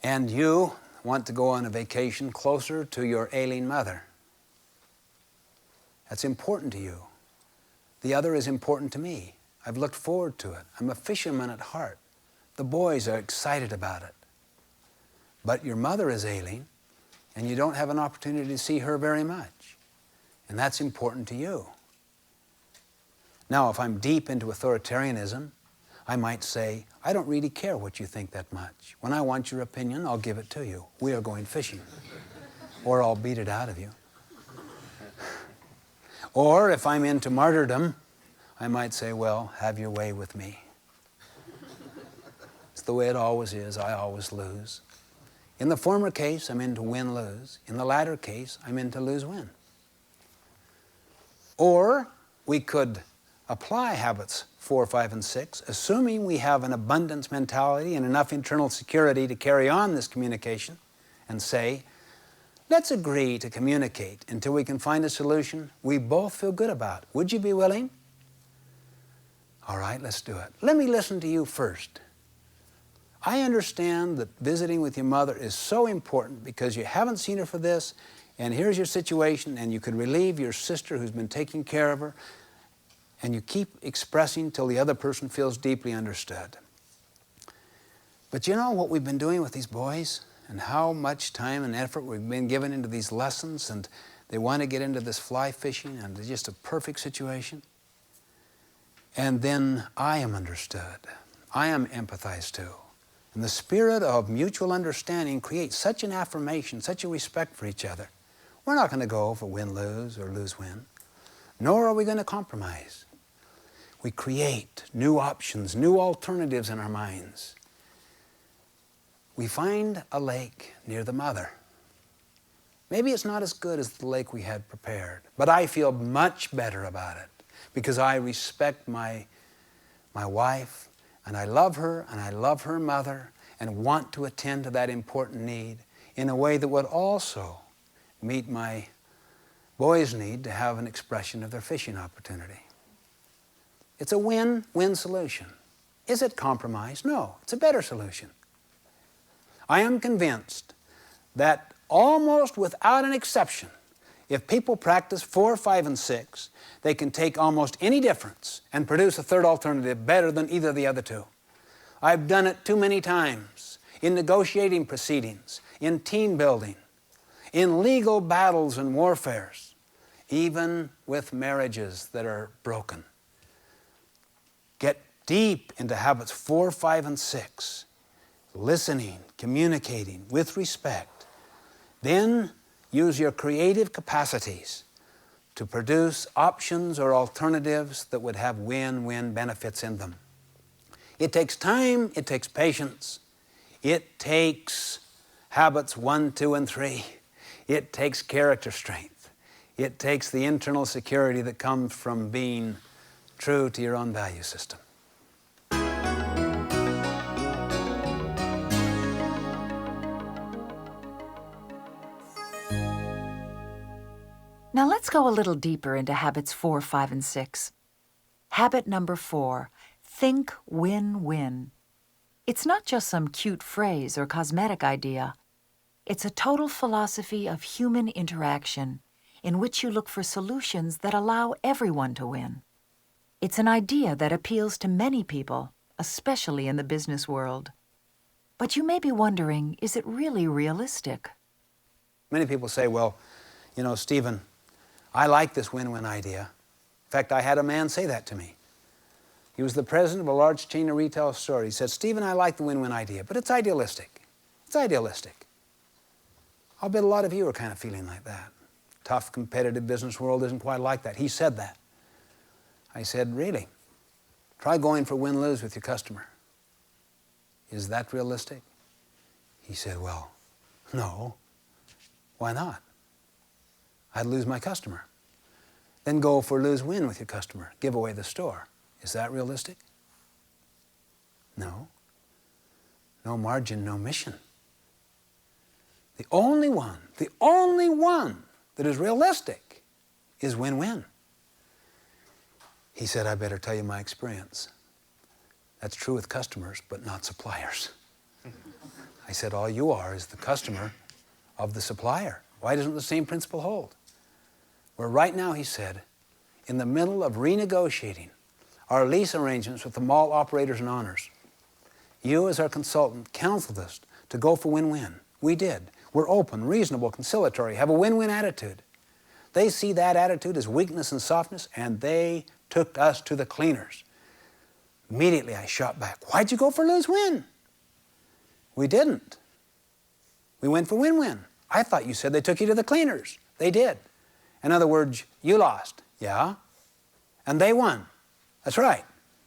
and you want to go on a vacation closer to your ailing mother. That's important to you. The other is important to me. I've looked forward to it. I'm a fisherman at heart. The boys are excited about it. But your mother is ailing, and you don't have an opportunity to see her very much. And that's important to you. Now, if I'm deep into authoritarianism, I might say, I don't really care what you think that much. When I want your opinion, I'll give it to you. We are going fishing. Or I'll beat it out of you. Or if I'm into martyrdom, I might say, well, have your way with me. It's the way it always is. I always lose. In the former case, I'm into win-lose. In the latter case, I'm into lose-win. Or we could apply habits 4, 5, and 6, assuming we have an abundance mentality and enough internal security to carry on this communication, and say, let's agree to communicate until we can find a solution we both feel good about. Would you be willing? All right, let's do it. Let me listen to you first. I understand that visiting with your mother is so important because you haven't seen her for this, and here's your situation, and you could relieve your sister who's been taking care of her, and you keep expressing till the other person feels deeply understood. But you know what we've been doing with these boys, and how much time and effort we've been given into these lessons, and they want to get into this fly fishing, and it's just a perfect situation. And then I am understood. I am empathized to. And the spirit of mutual understanding creates such an affirmation, such a respect for each other. We're not going to go for win-lose or lose-win, nor are we going to compromise. We create new options, new alternatives in our minds. We find a lake near the mother. Maybe it's not as good as the lake we had prepared, but I feel much better about it because I respect my wife, and I love her, and I love her mother, and want to attend to that important need in a way that would also meet my boys' need to have an expression of their fishing opportunity. It's a win-win solution. Is it compromise? No, it's a better solution. I am convinced that almost without an exception, if people practice 4, 5, and 6, they can take almost any difference and produce a third alternative better than either of the other two. I've done it too many times in negotiating proceedings, in team building, in legal battles and warfares, even with marriages that are broken. Get deep into habits 4, 5, and 6, listening, communicating with respect. Then use your creative capacities to produce options or alternatives that would have win-win benefits in them. It takes time, it takes patience, it takes habits 1, 2, and 3. It takes character strength. It takes the internal security that comes from being true to your own value system. Now let's go a little deeper into habits 4, 5, and 6. Habit number 4, think win-win. It's not just some cute phrase or cosmetic idea. It's a total philosophy of human interaction in which you look for solutions that allow everyone to win. It's an idea that appeals to many people, especially in the business world. But you may be wondering, is it really realistic? Many people say, well, you know, Stephen, I like this win-win idea. In fact, I had a man say that to me. He was the president of a large chain of retail stores. He said, Stephen, I like the win-win idea, but it's idealistic. It's idealistic. I'll bet a lot of you are kind of feeling like that. Tough, competitive business world isn't quite like that. He said that. I said, really? Try going for win-lose with your customer. Is that realistic? He said, well, no. Why not? I'd lose my customer. Then go for lose-win with your customer. Give away the store. Is that realistic? No. No margin, no mission. The only one that is realistic is win-win. He said, I better tell you my experience. That's true with customers, but not suppliers. I said, all you are is the customer of the supplier. Why doesn't the same principle hold? We're right now, he said, in the middle of renegotiating our lease arrangements with the mall operators and owners. You, as our consultant, counseled us to go for win-win. We did. We're open, reasonable, conciliatory, have a win-win attitude. They see that attitude as weakness and softness, and they took us to the cleaners. Immediately I shot back. Why'd you go for lose-win? We didn't. We went for win-win. I thought you said they took you to the cleaners. They did. In other words, you lost. Yeah. And they won. That's right.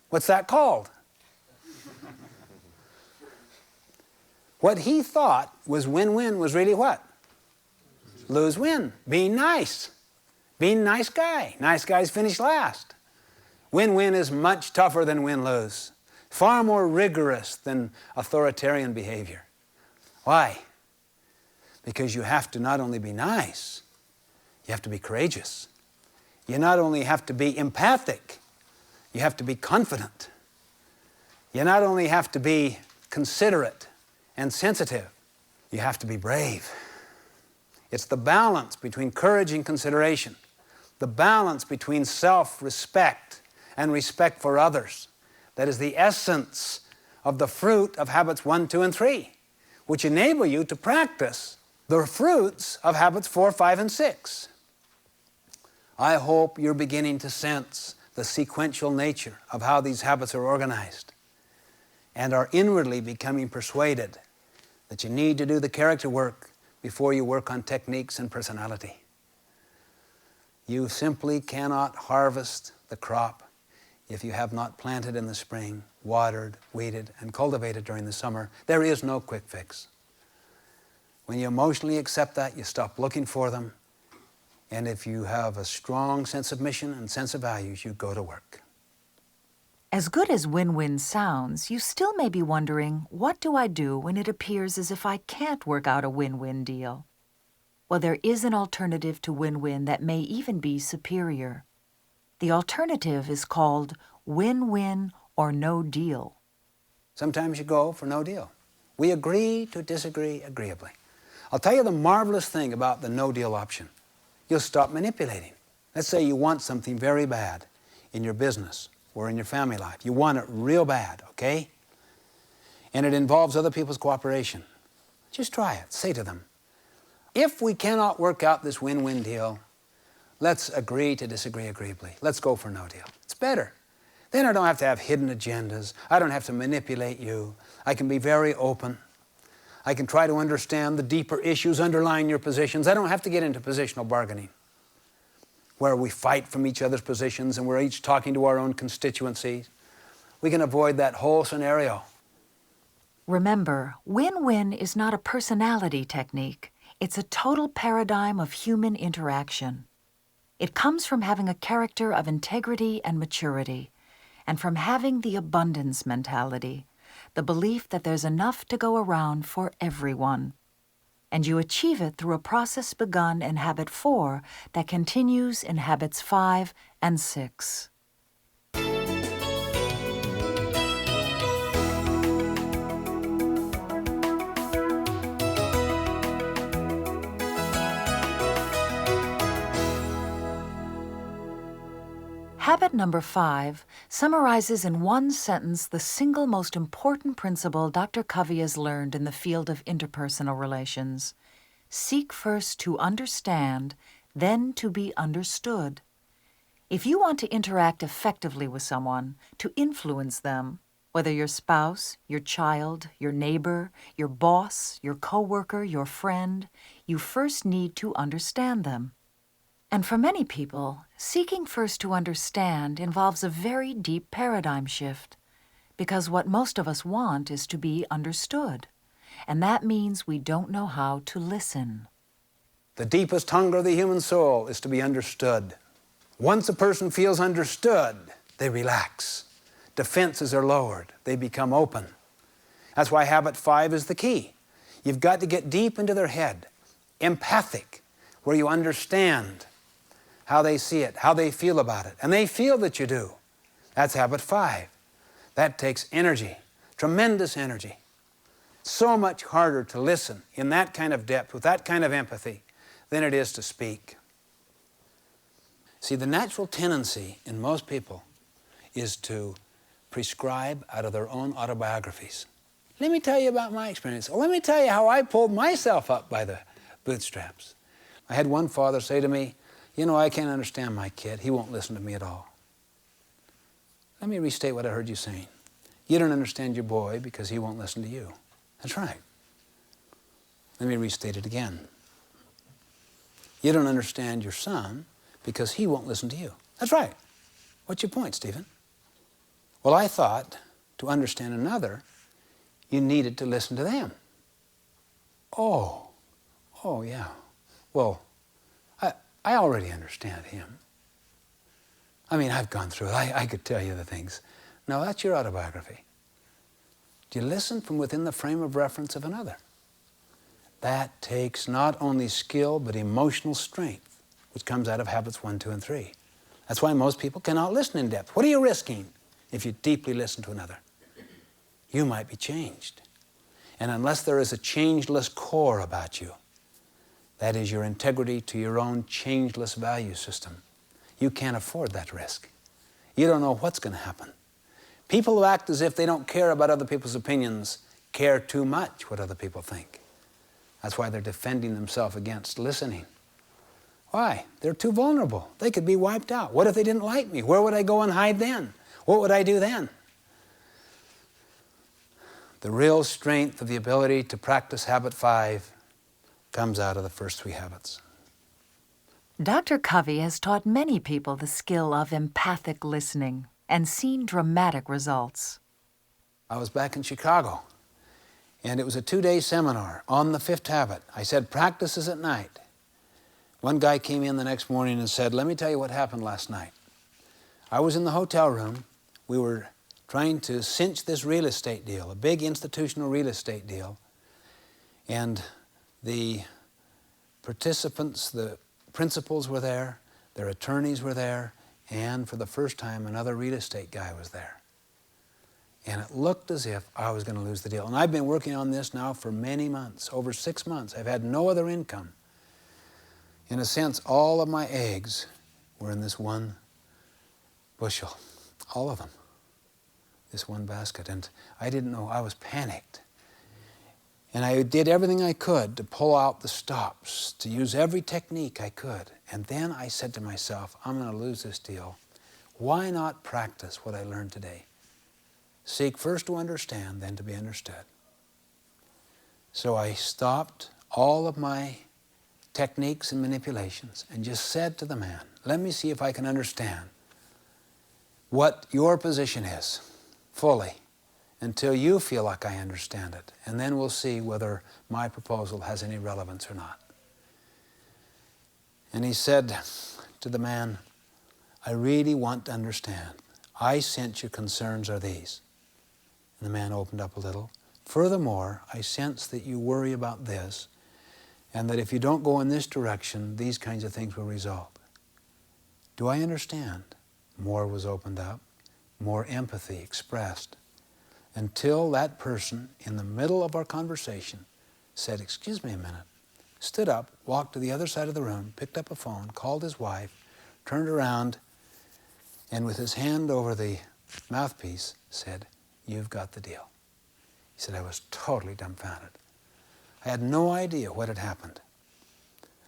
What's that called? What he thought was win-win was really what? Lose-win. Being nice. Being a nice guy. Nice guys finish last. Win-win is much tougher than win-lose. Far more rigorous than authoritarian behavior. Why? Because you have to not only be nice, you have to be courageous. You not only have to be empathic, you have to be confident. You not only have to be considerate and sensitive, you have to be brave. It's the balance between courage and consideration, the balance between self-respect and respect for others. That is the essence of the fruit of habits 1, 2, and 3, which enable you to practice the fruits of habits 4, 5, and 6. I hope you're beginning to sense the sequential nature of how these habits are organized and are inwardly becoming persuaded that you need to do the character work before you work on techniques and personality. You simply cannot harvest the crop if you have not planted in the spring, watered, weeded, and cultivated during the summer. There is no quick fix. When you emotionally accept that, you stop looking for them. And if you have a strong sense of mission and sense of values, you go to work. As good as win-win sounds, you still may be wondering, what do I do when it appears as if I can't work out a win-win deal? Well, there is an alternative to win-win that may even be superior. The alternative is called win-win or no deal. Sometimes you go for no deal. We agree to disagree agreeably. I'll tell you the marvelous thing about the no deal option. You'll stop manipulating. Let's say you want something very bad in your business or in your family life. You want it real bad, okay? And it involves other people's cooperation. Just try it. Say to them, if we cannot work out this win-win deal, let's agree to disagree agreeably. Let's go for no deal. It's better. Then I don't have to have hidden agendas. I don't have to manipulate you. I can be very open. I can try to understand the deeper issues underlying your positions. I don't have to get into positional bargaining, where we fight from each other's positions and we're each talking to our own constituencies. We can avoid that whole scenario. Remember, win-win is not a personality technique. It's a total paradigm of human interaction. It comes from having a character of integrity and maturity, and from having the abundance mentality, the belief that there's enough to go around for everyone. And you achieve it through a process begun in Habit 4 that continues in Habits 5 and 6. Habit number 5 summarizes in one sentence the single most important principle Dr. Covey has learned in the field of interpersonal relations. Seek first to understand, then to be understood. If you want to interact effectively with someone, to influence them, whether your spouse, your child, your neighbor, your boss, your coworker, your friend, you first need to understand them. And for many people, seeking first to understand involves a very deep paradigm shift, because what most of us want is to be understood, and that means we don't know how to listen. The deepest hunger of the human soul is to be understood. Once a person feels understood, they relax. Defenses are lowered. They become open. That's why Habit 5 is the key. You've got to get deep into their head, empathic, where you understand how they see it, how they feel about it, and they feel that you do. That's Habit 5. That takes energy, tremendous energy. So much harder to listen in that kind of depth, with that kind of empathy, than it is to speak. See, the natural tendency in most people is to prescribe out of their own autobiographies. Let me tell you about my experience. Let me tell you how I pulled myself up by the bootstraps. I had one father say to me, "You know, I can't understand my kid. He won't listen to me at all." Let me restate what I heard you saying. You don't understand your boy because he won't listen to you. That's right. Let me restate it again. You don't understand your son because he won't listen to you. That's right. What's your point, Stephen? Well, I thought to understand another, you needed to listen to them. Oh, yeah. Well, I already understand him. I mean, I've gone through it. I could tell you the things. No, that's your autobiography. Do you listen from within the frame of reference of another? That takes not only skill, but emotional strength, which comes out of Habits 1, 2, and 3. That's why most people cannot listen in depth. What are you risking if you deeply listen to another? You might be changed. And unless there is a changeless core about you, that is your integrity to your own changeless value system, you can't afford that risk. You don't know what's going to happen. People who act as if they don't care about other people's opinions care too much what other people think. That's why they're defending themselves against listening. Why? They're too vulnerable. They could be wiped out. What if they didn't like me? Where would I go and hide then? What would I do then? The real strength of the ability to practice Habit 5 comes out of the first 3 habits. Dr. Covey has taught many people the skill of empathic listening and seen dramatic results. I was back in Chicago, and it was a 2-day seminar on the 5th habit. I said, practices at night. One guy came in the next morning and said, "Let me tell you what happened last night. I was in the hotel room. We were trying to cinch this real estate deal, a big institutional real estate deal. And the participants, the principals were there, their attorneys were there, and for the first time, another real estate guy was there. And it looked as if I was going to lose the deal. And I've been working on this now for many months, over 6 months. I've had no other income. In a sense, all of my eggs were in this one bushel, all of them, this one basket. And I didn't know, I was panicked. And I did everything I could to pull out the stops, to use every technique I could. And then I said to myself, I'm going to lose this deal. Why not practice what I learned today? Seek first to understand, then to be understood. So I stopped all of my techniques and manipulations and just said to the man, let me see if I can understand what your position is fully until you feel like I understand it. And then we'll see whether my proposal has any relevance or not. And he said to the man, I really want to understand. I sense your concerns are these. And the man opened up a little. Furthermore, I sense that you worry about this, and that if you don't go in this direction, these kinds of things will result. Do I understand? More was opened up, more empathy expressed, until that person in the middle of our conversation said, excuse me a minute, stood up, walked to the other side of the room, picked up a phone, called his wife, turned around, and with his hand over the mouthpiece said, you've got the deal. He said, I was totally dumbfounded. I had no idea what had happened.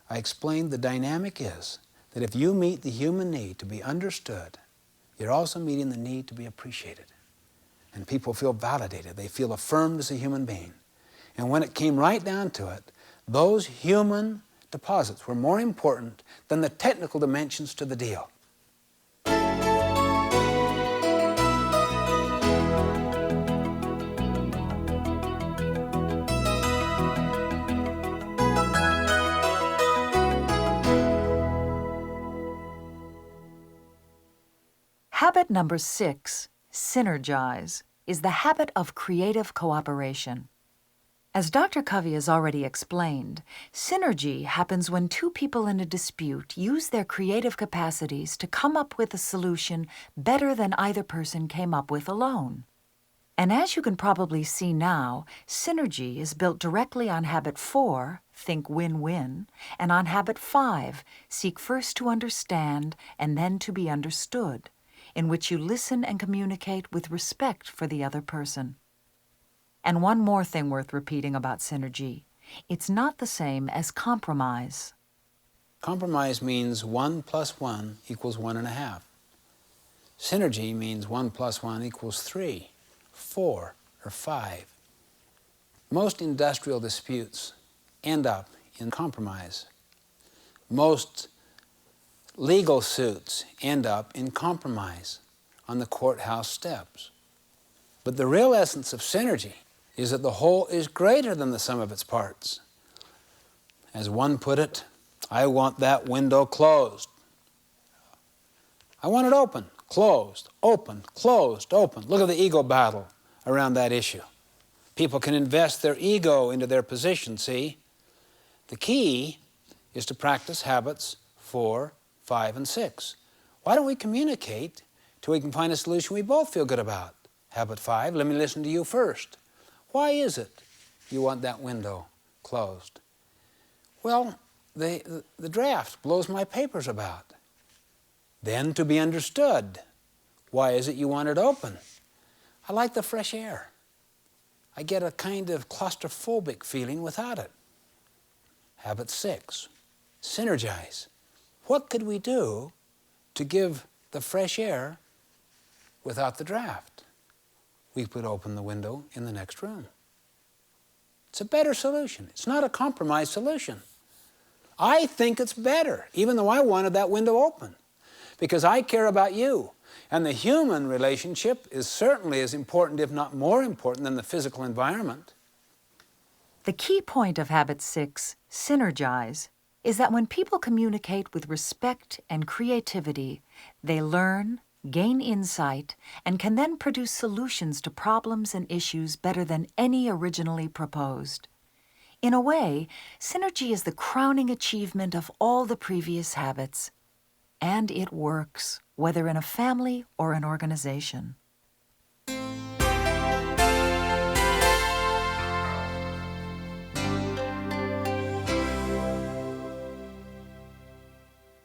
I explained the dynamic is that if you meet the human need to be understood, you're also meeting the need to be appreciated. And people feel validated. They feel affirmed as a human being. And when it came right down to it, those human deposits were more important than the technical dimensions to the deal. Habit number 6, synergize, is the habit of creative cooperation. As Dr. Covey has already explained, synergy happens when two people in a dispute use their creative capacities to come up with a solution better than either person came up with alone. And as you can probably see now, synergy is built directly on habit 4, think win-win, and on habit 5, seek first to understand and then to be understood, in which you listen and communicate with respect for the other person. And one more thing worth repeating about synergy. It's not the same as compromise. Compromise means 1 + 1 = 1.5. Synergy means 1 + 1 = 3, 4, or 5. Most industrial disputes end up in compromise. Most legal suits end up in compromise on the courthouse steps. But the real essence of synergy is that the whole is greater than the sum of its parts. As one put it, I want that window closed. I want it open, closed, open, closed, open. Look at the ego battle around that issue. People can invest their ego into their position, see? The key is to practice habits 4, 5, and 6. Why don't we communicate till we can find a solution we both feel good about? Habit 5, let me listen to you first. Why is it you want that window closed? Well, the draft blows my papers about. Then to be understood. Why is it you want it open? I like the fresh air. I get a kind of claustrophobic feeling without it. Habit 6, synergize. What could we do to give the fresh air without the draft? We could open the window in the next room. It's a better solution. It's not a compromise solution. I think it's better, even though I wanted that window open, because I care about you. And the human relationship is certainly as important, if not more important, than the physical environment. The key point of habit 6, synergize, is that when people communicate with respect and creativity, they learn, gain insight, and can then produce solutions to problems and issues better than any originally proposed. In a way, synergy is the crowning achievement of all the previous habits. And it works, whether in a family or an organization.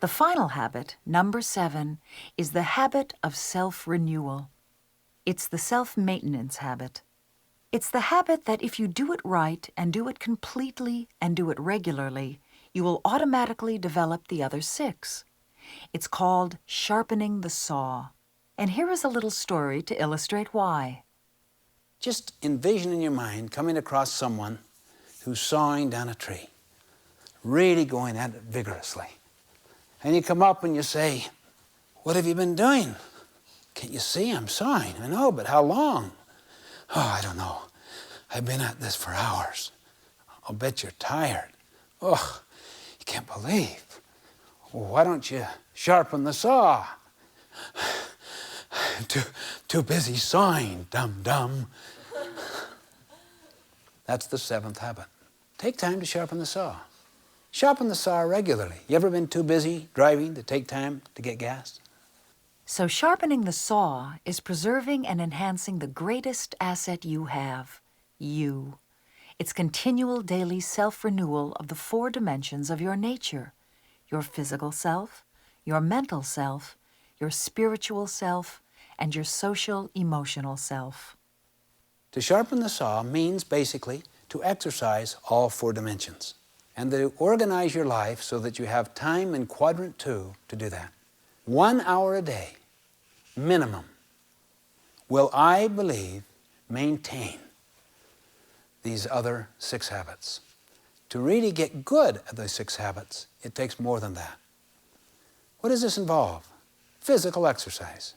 The final habit, number 7, is the habit of self-renewal. It's the self-maintenance habit. It's the habit that if you do it right and do it completely and do it regularly, you will automatically develop the other 6. It's called sharpening the saw. And here is a little story to illustrate why. Just envision in your mind coming across someone who's sawing down a tree, really going at it vigorously. And you come up and you say, what have you been doing? Can't you see I'm sawing? I know, but how long? Oh, I don't know. I've been at this for hours. I'll bet you're tired. Oh, you can't believe. Well, why don't you sharpen the saw? Too busy sawing, dum-dum. That's the 7th habit. Take time to sharpen the saw. Sharpen the saw regularly. You ever been too busy driving to take time to get gas? So sharpening the saw is preserving and enhancing the greatest asset you have, you. It's continual daily self-renewal of the 4 dimensions of your nature: your physical self, your mental self, your spiritual self, and your social, emotional self. To sharpen the saw means basically to exercise all 4 dimensions and to organize your life so that you have time in quadrant 2 to do that. 1 hour a day, minimum, will, I believe, maintain these other 6 habits. To really get good at those 6 habits, it takes more than that. What does this involve? Physical exercise.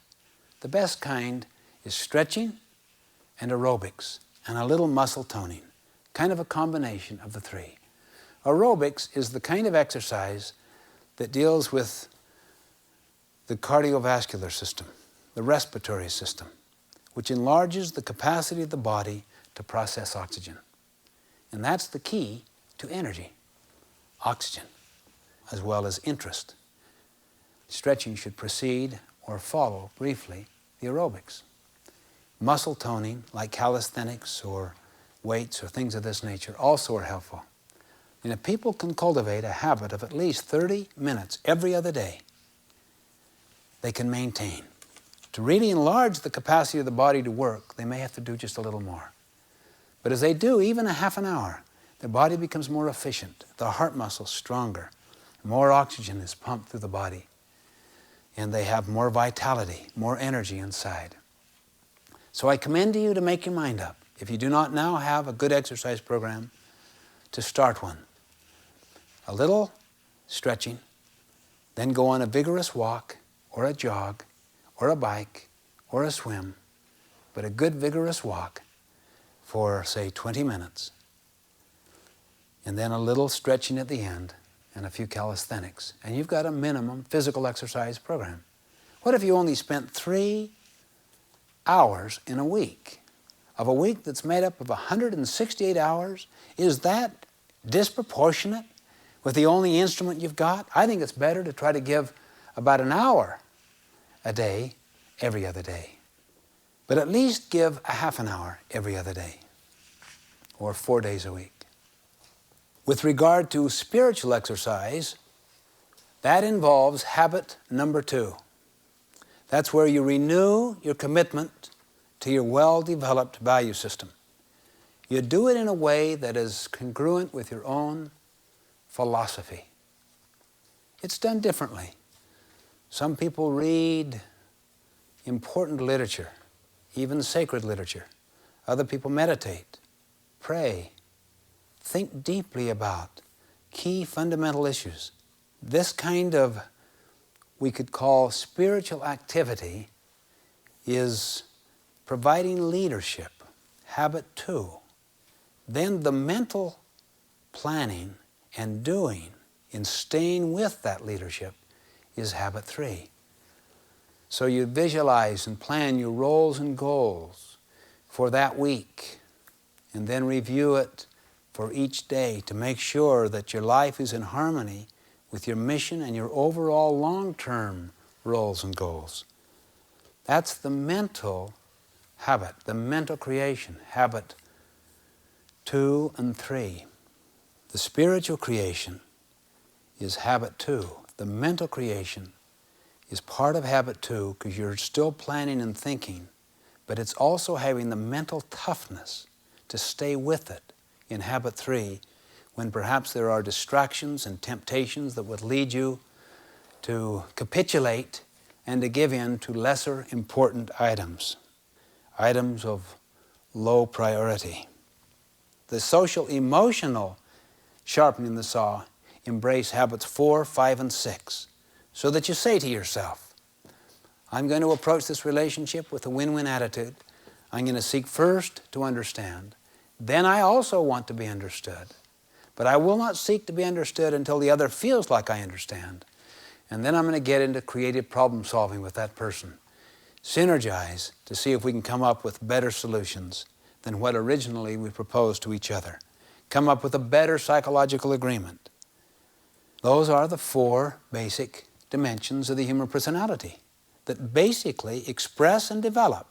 The best kind is stretching and aerobics and a little muscle toning, kind of a combination of the 3. Aerobics is the kind of exercise that deals with the cardiovascular system, the respiratory system, which enlarges the capacity of the body to process oxygen. And that's the key to energy, oxygen, as well as interest. Stretching should precede or follow briefly the aerobics. Muscle toning, like calisthenics or weights or things of this nature, also are helpful. And if people can cultivate a habit of at least 30 minutes every other day, they can maintain. To really enlarge the capacity of the body to work, they may have to do just a little more. But as they do, even a half an hour, their body becomes more efficient, the heart muscle stronger, more oxygen is pumped through the body, and they have more vitality, more energy inside. So I commend to you to make your mind up, if you do not now have a good exercise program, to start one. A little stretching, then go on a vigorous walk or a jog or a bike or a swim, but a good vigorous walk for, say, 20 minutes. And then a little stretching at the end and a few calisthenics. And you've got a minimum physical exercise program. What if you only spent 3 hours in a week? Of a week that's made up of 168 hours? Is that disproportionate with the only instrument you've got? I think it's better to try to give about an hour a day every other day. But at least give a half an hour every other day, or 4 days a week. With regard to spiritual exercise, that involves habit number 2. That's where you renew your commitment to your well-developed value system. You do it in a way that is congruent with your own philosophy. It's done differently. Some people read important literature, even sacred literature. Other people meditate, pray, think deeply about key fundamental issues. This kind of, we could call spiritual activity, is providing leadership, habit 2. Then the mental planning and doing in staying with that leadership is habit 3. So you visualize and plan your roles and goals for that week, and then review it for each day to make sure that your life is in harmony with your mission and your overall long-term roles and goals. That's the mental habit, the mental creation, habit 2 and 3. The spiritual creation is habit 2. The mental creation is part of habit 2 because you're still planning and thinking, but it's also having the mental toughness to stay with it in habit 3 when perhaps there are distractions and temptations that would lead you to capitulate and to give in to lesser important items, items of low priority. The social emotional sharpening the saw embrace habits 4, 5, and 6, so that you say to yourself, I'm going to approach this relationship with a win-win attitude. I'm going to seek first to understand. Then I also want to be understood. But I will not seek to be understood until the other feels like I understand. And then I'm going to get into creative problem solving with that person. Synergize to see if we can come up with better solutions than what originally we proposed to each other. Come up with a better psychological agreement. Those are the 4 basic dimensions of the human personality that basically express and develop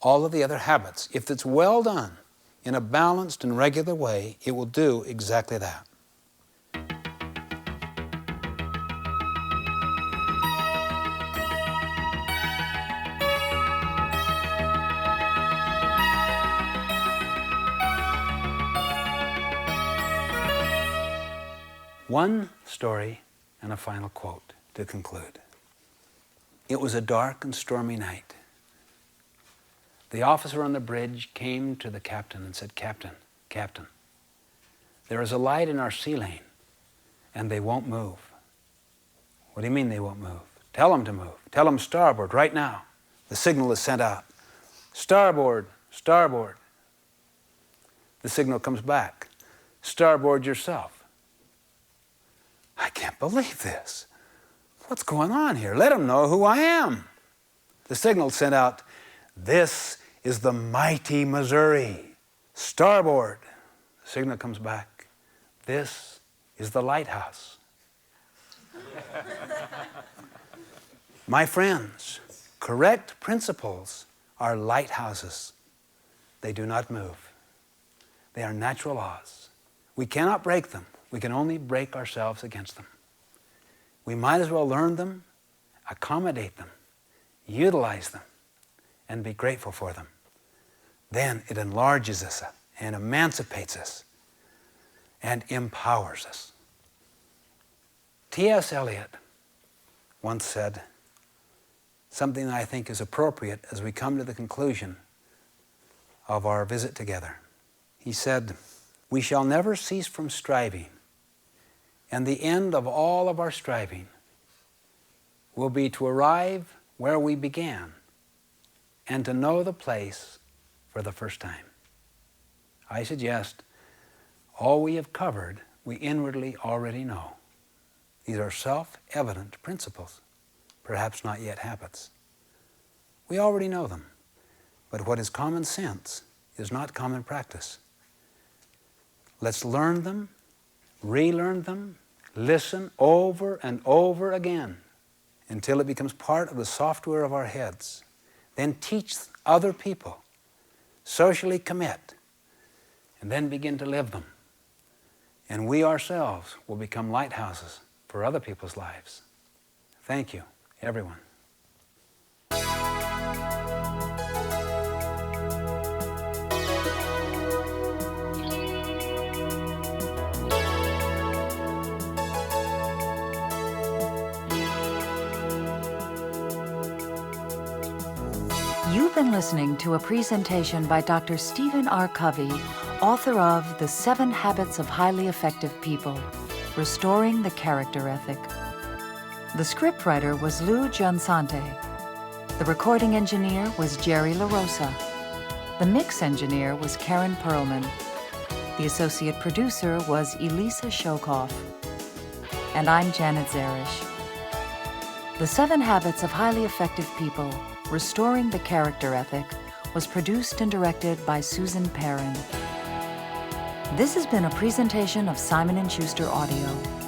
all of the other habits. If it's well done in a balanced and regular way, it will do exactly that. One story and a final quote to conclude. It was a dark and stormy night. The officer on the bridge came to the captain and said, "Captain, Captain, there is a light in our sea lane, and they won't move." "What do you mean they won't move?" "Tell them to move. Tell them starboard right now." The signal is sent out. "Starboard, starboard." The signal comes back. "Starboard yourself." "I can't believe this. What's going on here? Let them know who I am." The signal sent out, "This is the mighty Missouri. Starboard." The signal comes back, "This is the lighthouse." My friends, correct principles are lighthouses. They do not move. They are natural laws. We cannot break them. We can only break ourselves against them. We might as well learn them, accommodate them, utilize them, and be grateful for them. Then it enlarges us and emancipates us and empowers us. T.S. Eliot once said something that I think is appropriate as we come to the conclusion of our visit together. He said, "We shall never cease from striving, and the end of all of our striving will be to arrive where we began and to know the place for the first time." I suggest all we have covered, we inwardly already know. These are self-evident principles, perhaps not yet habits. We already know them, but what is common sense is not common practice. Let's learn them, relearn them, listen over and over again until it becomes part of the software of our heads. Then teach other people, socially commit, and then begin to live them. And we ourselves will become lighthouses for other people's lives. Thank you, everyone. You've been listening to a presentation by Dr. Stephen R. Covey, author of The 7 Habits of Highly Effective People, Restoring the Character Ethic. The scriptwriter was Lou Giansante. The recording engineer was Jerry LaRosa. The mix engineer was Karen Perlman. The associate producer was Elisa Shokoff. And I'm Janet Zarish. The 7 Habits of Highly Effective People, Restoring the Character Ethic, was produced and directed by Susan Perrin. This has been a presentation of Simon & Schuster Audio.